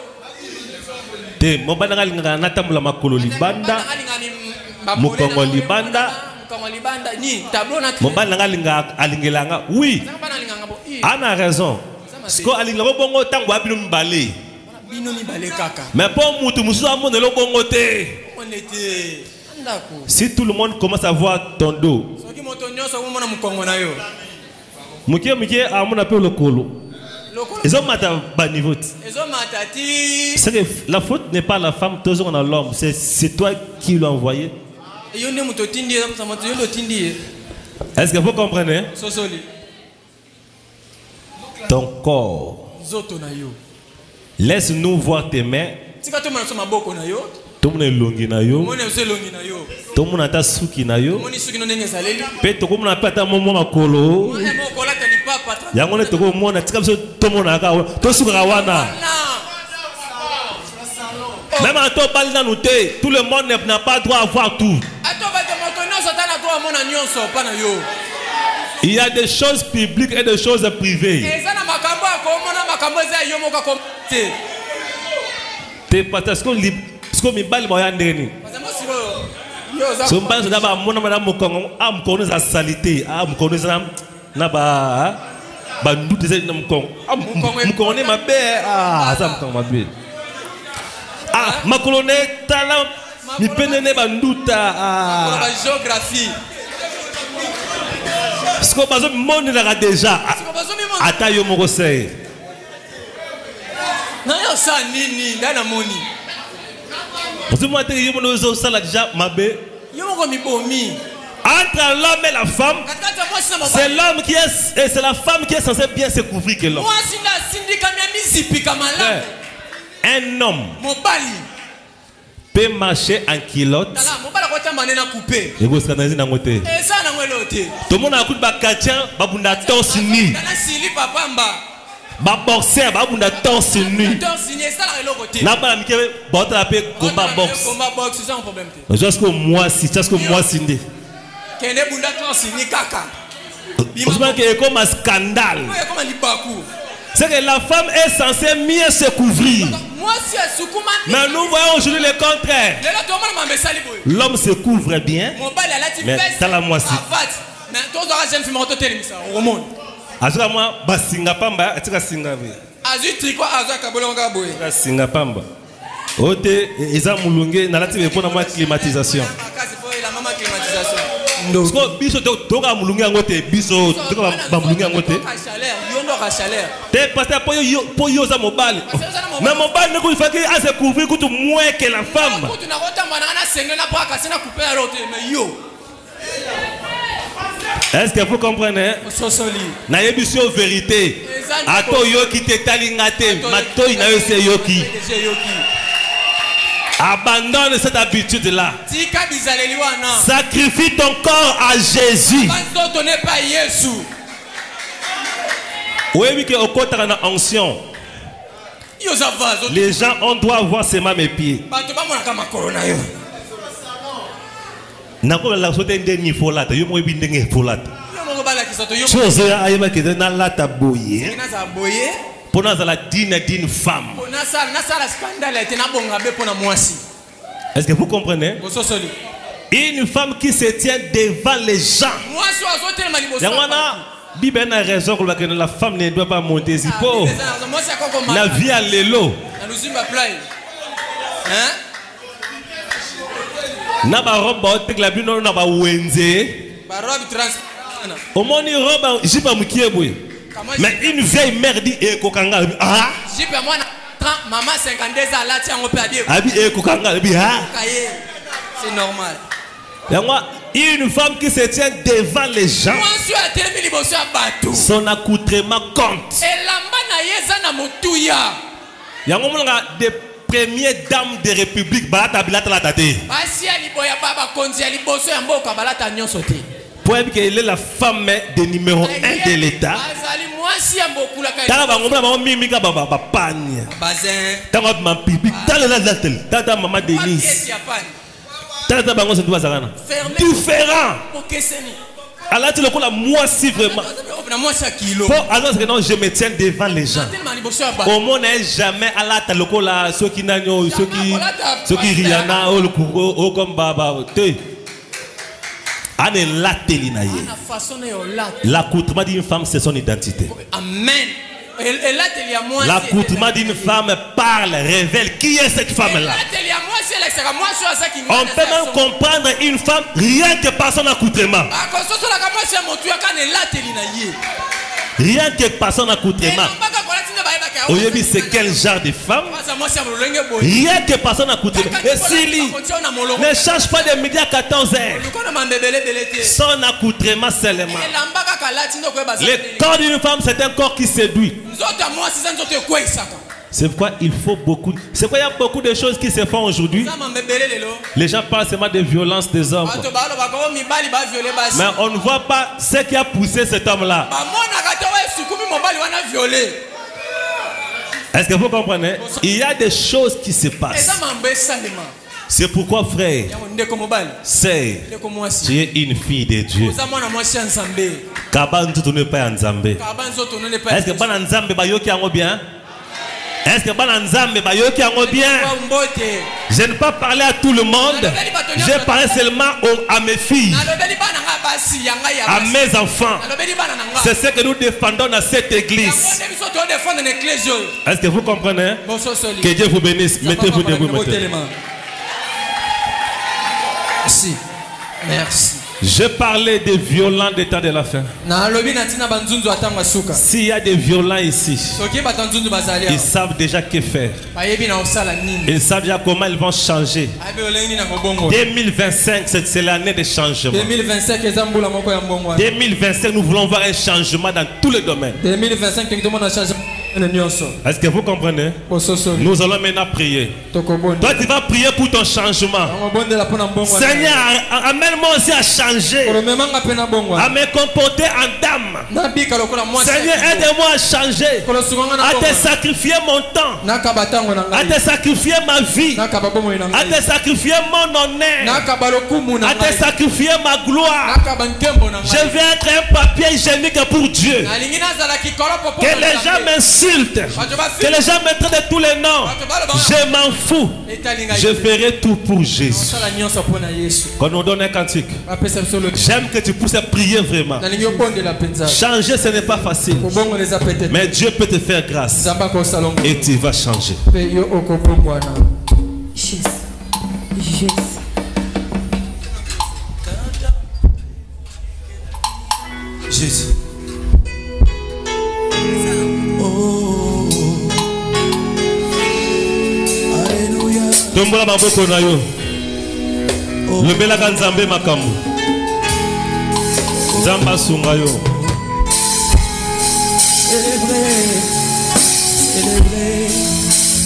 Te mobile n'angala natambula makolo libanda. Mukongo libanda. Mobile n'angala alingelanga. Oui. Ana raison. Ce qu'on a dit, bongo tango abino mbale. Mais pour mutu musu amone lo bongo te. Si tout le monde commence à voir ton dos. Mukie mukie amona pe le kolo. Ils ont mata bas niveau. C'est que la faute n'est pas la femme, toujours on a l'homme. C'est toi qui l'as envoyé. Est-ce que vous comprenez? Ton corps. Laisse-nous voir tes mains. Tout le monde est longi na yo. Tout le monde a ta suki na yo. Pe to comme on appelle ta momo makolo. Yangone to comme on a tika so to mon aka to suka wana. Même en to parle dans nous tout le monde n'a pas droit à voir tout. Il y a des choses publiques et des choses privées. T'es pas parce que mi bali moya ndeni. So mba so daba mona madame Mukongo am kono za salité am kono za na ba ndute ze na Mukongo am Mukongo ne mabe za Mukongo mabe makolone tala mi penene ba nduta ba géographie. Ce qu'on bazo monde là déjà ata yo moko sei na yo sa nini ndana moni. Entre l'homme et la femme, c'est l'homme qui est et c'est la femme qui est censée bien se couvrir que l'homme. Un homme peut marcher en culotte. Tout le monde a écouté Bakatian, Babunda torse nu. Ba boxer ba bunda torse nu. Na ba mi ke bota la pe combat box. Combat box c'est un problème. Jusqu'à moi si ndé. Kende bunda torse ni kaka. Parce que comme un scandale. C'est que la femme est censée mieux se couvrir. Mais nous voyons aujourd'hui le contraire. L'homme se couvre bien. Mais dans la moitié. Azwa moi basinga pamba atika singa be. Azutri quoi azwa kabolonga boye. Singa pamba. Ote eza mulunge na lati be pona ma climatisation. Akazi boye la mama climatisation. Ndo biso toka mulunge ngote biso toka ba mulunge ngote. Chaleur, yondo ka chaleur. Te pasteur po yo za mobile. Mais mobile ne ko fa que a se couvrir kutu moins que la femme. Kutu na kota mana na senga na pa ka sina couper la route mais yo. Est-ce que vous comprenez? Na yebisio vérité. Ato yoki te talingate, mato ina yo se yoki. Abandonne cette habitude là. Sacrifie ton corps à Jésus. Oui, que au côté de la onction. Les gens on doit voir ses mains et pieds. Nako la sote ndeni folata yo mo bindenge folata chose ayeba ke na lata boye pona za la dine femme. Est-ce que vous comprenez? Une femme qui se tient devant les gens. Yangwana Bible a raison que la femme ne doit pas monter si po. La vie à l'élo. Hein? Na ba robe ba tek la bino na ba wenze ba robe trans au moni robe jipa mukie boy mais une vieille mère dit e kokanga ah jipa moi maman 52 ans là ti ngo pe abi e kokanga bi ha c'est normal. Yangwa une femme qui se tient devant les gens son accoutrement compte elamba na yeza na motuya yango monga de première dame de République, balata bilata la tate. Pour elle qu'elle est la femme de numéro 1 de l'État. Différent. Alors tu le connais moi si vraiment. Alors que non je me tiens devant les gens. Au monde n'est jamais à la tête là ceux qui n'ont ceux qui Rihanna ou le Congo ou comme Baba. L'accoutrement d'une femme c'est son identité. Amen. L'accoutrement d'une femme parle, révèle qui est cette femme-là. On peut même comprendre une femme rien que par son accoutrement. Rien que par son accoutrement. Aujourd'hui, c'est quel genre de femme? Rien que par son accoutrement. Et Sili ne change pas de midi à 14h. Son accoutrement seulement. Le corps d'une femme, c'est un corps qui séduit. C'est pourquoi il faut beaucoup. C'est pourquoi il y a beaucoup de choses qui se font aujourd'hui. Les gens parlent seulement de violence des hommes. Mais on ne voit pas ce qui a poussé cet homme-là. Est-ce que vous comprenez? Il y a des choses qui se passent. C'est pourquoi, frère, c'est tu es une fille de Dieu. Est-ce que bien? Est-ce que bien? Je n'ai pas parlé à tout le monde. J'ai parlé seulement à mes filles, à mes enfants. C'est ce que nous défendons dans cette église. Est-ce que vous comprenez? Que Dieu vous bénisse. Mettez-vous debout. Merci. Merci. Je parlais des violents des temps de la fin. S'il y a des violents ici, ils savent déjà que faire. Ils savent déjà comment ils vont changer. 2025, c'est l'année de changement. 2025, nous voulons voir un changement dans tous les domaines. 2025, est-ce que vous comprenez? Nous allons maintenant prier. Toi, tu vas prier pour ton changement. Seigneur, amène-moi aussi à changer. À me comporter en dame. Seigneur, aide-moi à changer. À te sacrifier mon temps. À te sacrifier ma vie. À te sacrifier mon honneur. À te sacrifier ma gloire. Je vais être un papier hygiénique pour Dieu. Que les gens m'insultent. Que les gens me traitent de tous les noms. Je m'en fous. Je ferai tout pour Jésus. Quand on donne un cantique, j'aime que tu puisses prier vraiment. Changer, ce n'est pas facile. Mais Dieu peut te faire grâce. Et tu vas changer. Jésus. Tombola maboko na yo. Lobela ka Nzambe makambo. Nzamba sunga yo. Célébrer.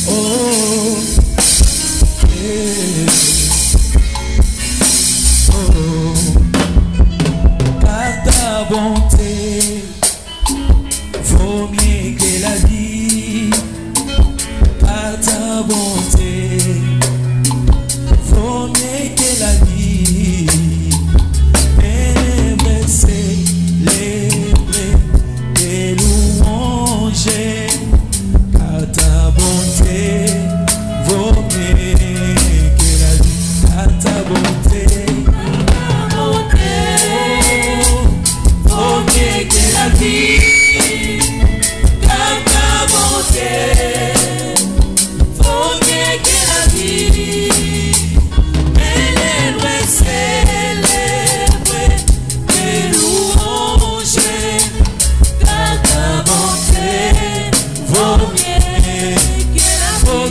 Oh. Oh. Par ta bonté vaut mieux que la vie. Par ta bonté vaut mieux que la vie. Élève, célèbre et louange. Car ta bonté vaut mieux que la vie. Car ta bonté vaut mieux que la vie. Car ta bonté vaut mieux que la vie.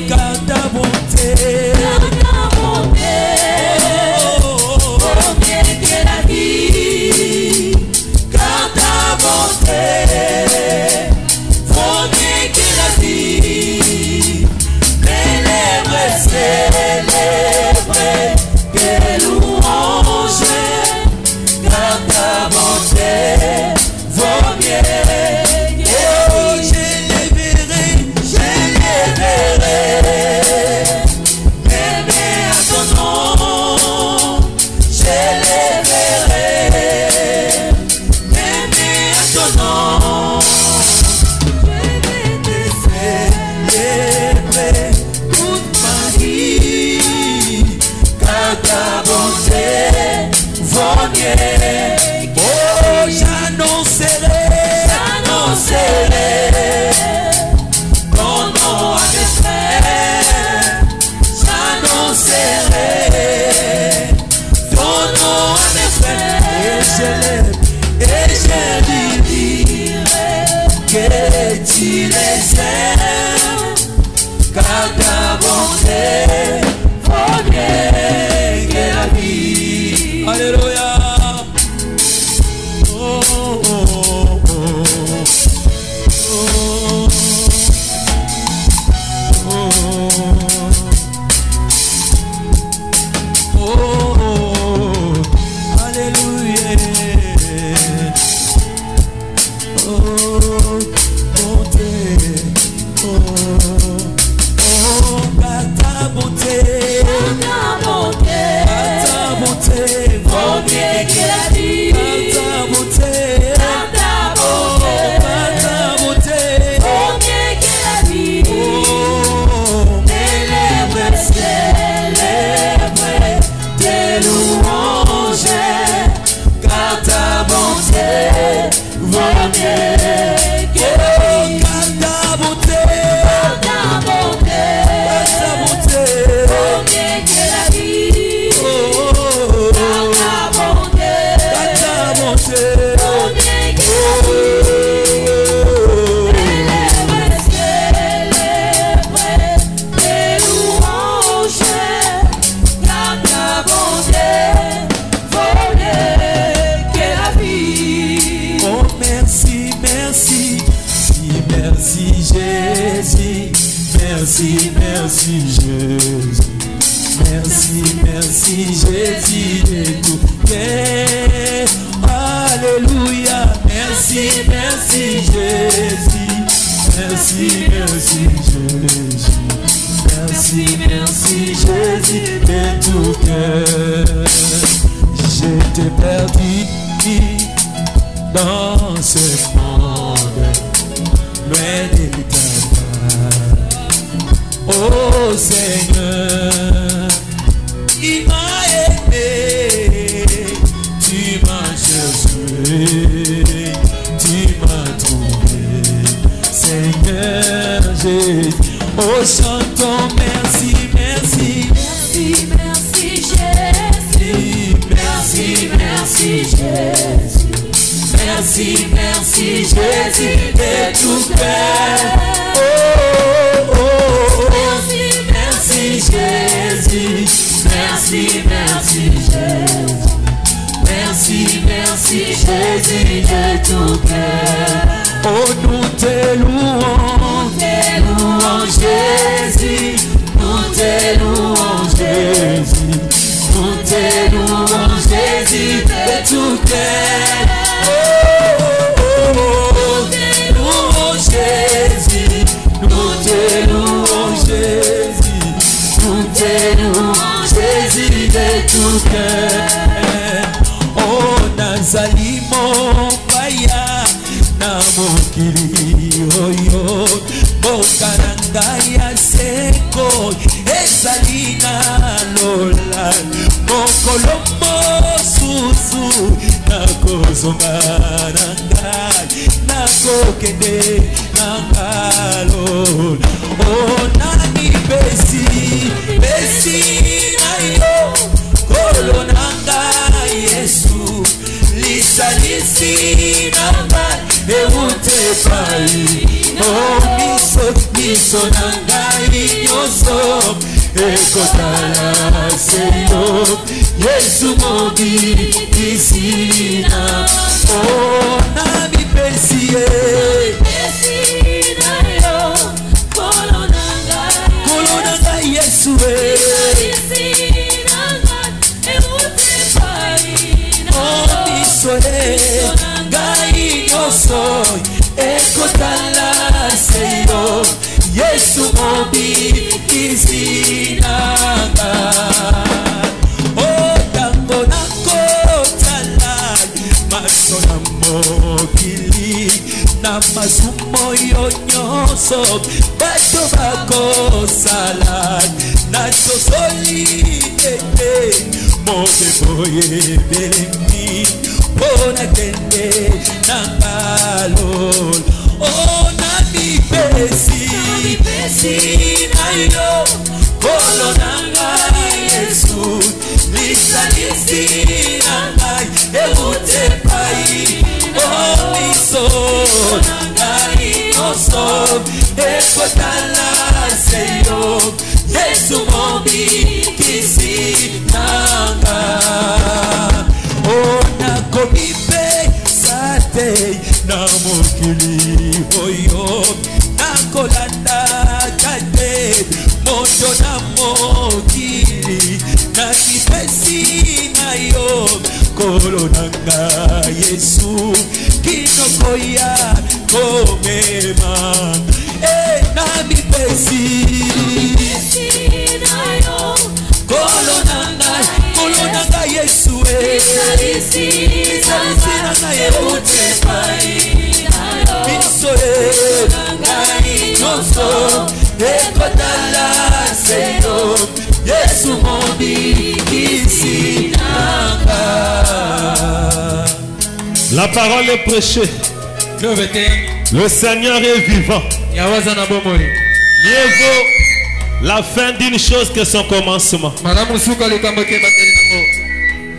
Car ta bonté, Oh, j'annoncerai ton nom à mes frères. J'annoncerai ton nom à mes frères. Et je dirai que tu les aimes, car ta bonté vaut mieux que la vie. Alléluia. Oh, oh, oh, oh. Merci Jésus de tout cœur. Alléluia. Merci Jésus. Merci Jésus. Merci Jésus de tout cœur. J'étais perdu dans ce monde, loin de ta part. Oh Seigneur, il m'a aimé, tu m'as cherché, tu m'as trouvé, Seigneur Jésus. Oh, chantons merci Jésus. Merci Jésus de tout cœur. Oh, oh, oh. Merci Jésus. Merci Jésus de tout cœur. Oh, nous te louons Jésus. Nous te louons Jésus. Nous te louons Jésus de tout cœur. Nous te louons Jésus. Nous te louons Jésus. Nous te louons Jésus de tout cœur. Oh, nazali mopaya na mokili oyo bokananga ya seko ezali na lola mokolo mosusu nakozonga na ngai nakokende na ngalo. Oh, nani besi na yo kolo na ngai Yesu lisalisi na ngai eute pai. Oh, miso na ngai nyonso ekotala seyo Yesu mobikisi na. Oh, nani besi na yo kolo na ngai Yesu ngai nyonso ekotala seyo Yesu mobikisi nanga. Oh, tango nakotala maso na mokili na masumo yo nyonso bato bakosala na sosoli Mokeboye Belengi Bona Kende Nangalol Oh Nami Pesi Nayo Kolo Nangai Yesu Lisa Lisi Nangai Ebute Pai Oh Liso Nangai Oso Ekotala Seyo Yesu Mobi Kisi Nanga Oh Nakomipe Sate Namokili Oyo Nakolanda Kate Moto Namokili Nakipesi Nayo Kolo Nanga Yesu Kinokoya Komema Nami pesi nayo Kolo nanga Yesu Lisa nanga Ebute Pai Biso nanga Noso Ekotala Seyo Yesu Mobi Kisi nanga. La parole est prêchée. Le Seigneur est vivant. Mieux vaut la fin d'une chose que son commencement.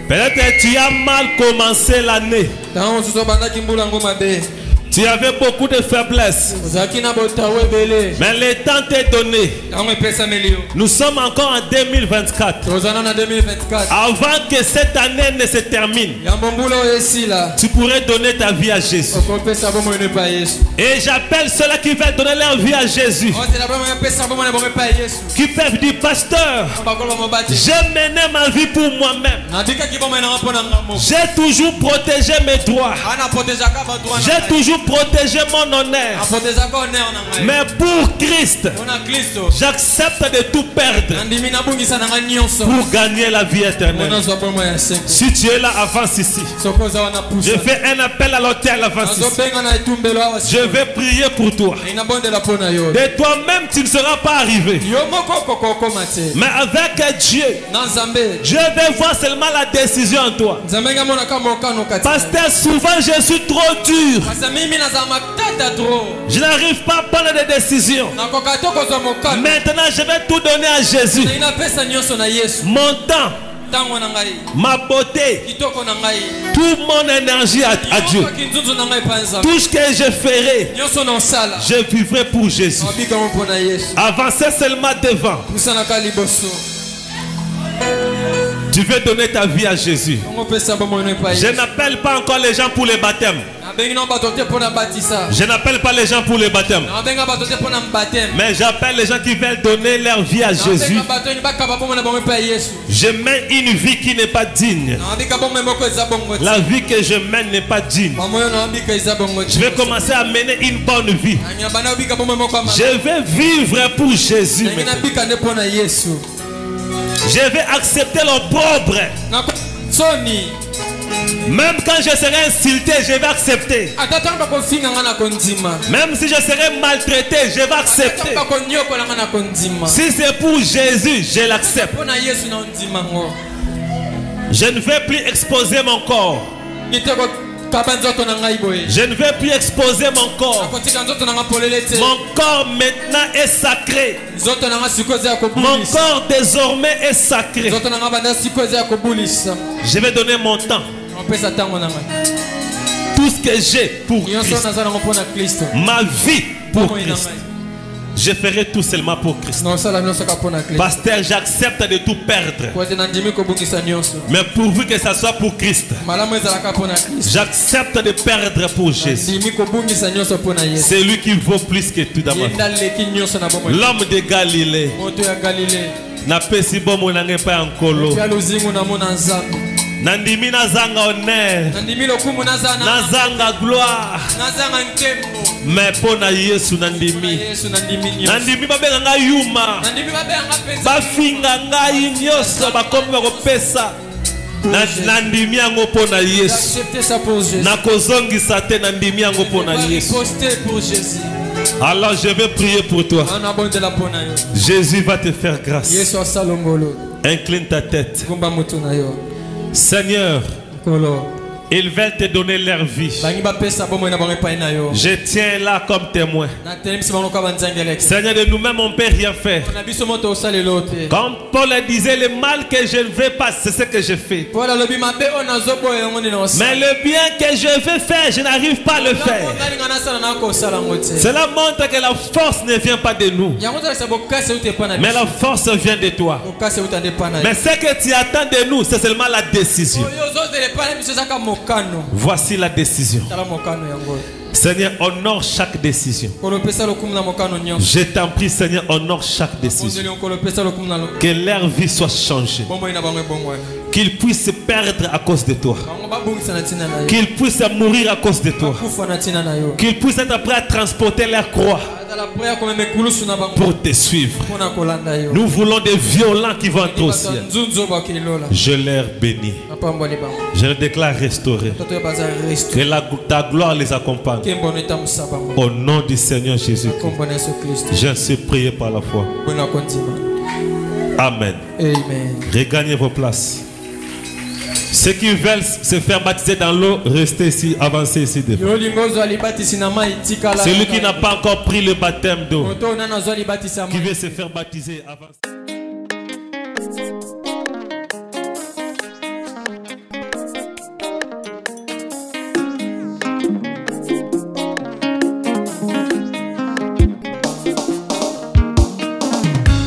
Peut-être que tu as mal commencé l'année. Tu avais beaucoup de faiblesses. Mais le temps t'est donné. Nous sommes encore en 2024. Avant que cette année ne se termine, tu pourrais donner ta vie à Jésus. Et j'appelle ceux-là qui veulent donner leur vie à Jésus, qui peuvent dire, pasteur, j'ai mené ma vie pour moi-même. J'ai toujours protégé mes droits. J'ai toujours protéger mon honneur. Mais pour Christ, j'accepte de tout perdre pour gagner la vie éternelle. Si tu es là, avance ici. Je fais un appel à l'autel, avance ici. Je vais prier pour toi. De toi-même, tu ne seras pas arrivé. Mais avec Dieu, Dieu veut voir seulement la décision en toi. Pasteur, souvent je suis trop dur. Je n'arrive pas à prendre des décisions. Maintenant, je vais tout donner à Jésus. Mon temps, ma beauté, toute mon énergie à Dieu. Tout ce que je ferai, je vivrai pour Jésus. Avancez seulement devant. Tu veux donner ta vie à Jésus. Je n'appelle pas encore les gens pour les baptêmes. Je n'appelle pas les gens pour le baptême. Mais j'appelle les gens qui veulent donner leur vie à Jésus. Je mène une vie qui n'est pas digne. La vie que je mène n'est pas digne. Je vais commencer à mener une bonne vie. Je vais vivre pour Jésus. Je vais accepter l'opprobre. Même quand je serai insulté, je vais accepter. Même si je serai maltraité, je vais accepter. Si c'est pour Jésus, je l'accepte. Je ne vais plus exposer mon corps. Je ne vais plus exposer mon corps. Mon corps maintenant est sacré. Mon corps désormais est sacré. Je vais donner mon temps. Tout ce que j'ai pour Christ. Ma vie pour Christ. Je ferai tout seulement pour Christ. Pasteur, j'accepte de tout perdre. Mais pourvu que ça soit pour Christ, j'accepte de perdre pour Jésus. C'est lui qui vaut plus que tout dans ma vie. L'homme de Galilée n'a pas si bon mon n'angé pas en colo. Nandimi nazanga honneur, nazanga gloire. Mais pour na Yesu nandimi, nandimi babenga nga yuma, bafinga nga inyoso bakomi bakopesa. Nandimi yango pour na Yesu, nakozongisa te nandimi yango pour na Yesu. Alors je vais prier pour toi. Jésus va te faire grâce. Incline ta tête. Seigneur, ils veulent te donner leur vie. Je tiens là comme témoin. Seigneur, de nous-mêmes on ne peut rien faire. Comme Paul disait, le mal que je ne veux pas, c'est ce que je fais. Mais le bien que je veux faire, je n'arrive pas à le faire. Cela montre que la force ne vient pas de nous, mais la force vient de toi. Mais ce que tu attends de nous, c'est seulement la décision. Voici la décision. Seigneur, honore chaque décision. Je t'en prie, Seigneur, honore chaque décision. Que leur vie soit changée. Qu'ils puissent se perdre à cause de toi. Qu'ils puissent mourir à cause de toi. Qu'ils puissent être prêts à transporter leur croix pour te suivre. Nous voulons des violents qui vont entrer au ciel. Je leur bénis. Je les déclare restaurés. Que ta gloire les accompagne. Au nom du Seigneur Jésus-Christ. Je suis prié par la foi. Amen. Regagnez vos places. Ceux qui veulent se faire baptiser dans l'eau, restez ici, avancez ici devant. Celui qui n'a pas encore pris le baptême d'eau, qui veut se faire baptiser, avancez.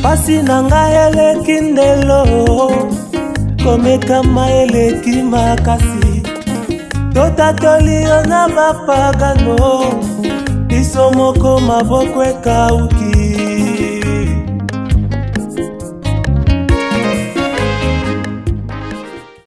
Pasi nanga eleki ndelo komekama eleki makasi totatoli yo na bapagano biso moko maboko ekauki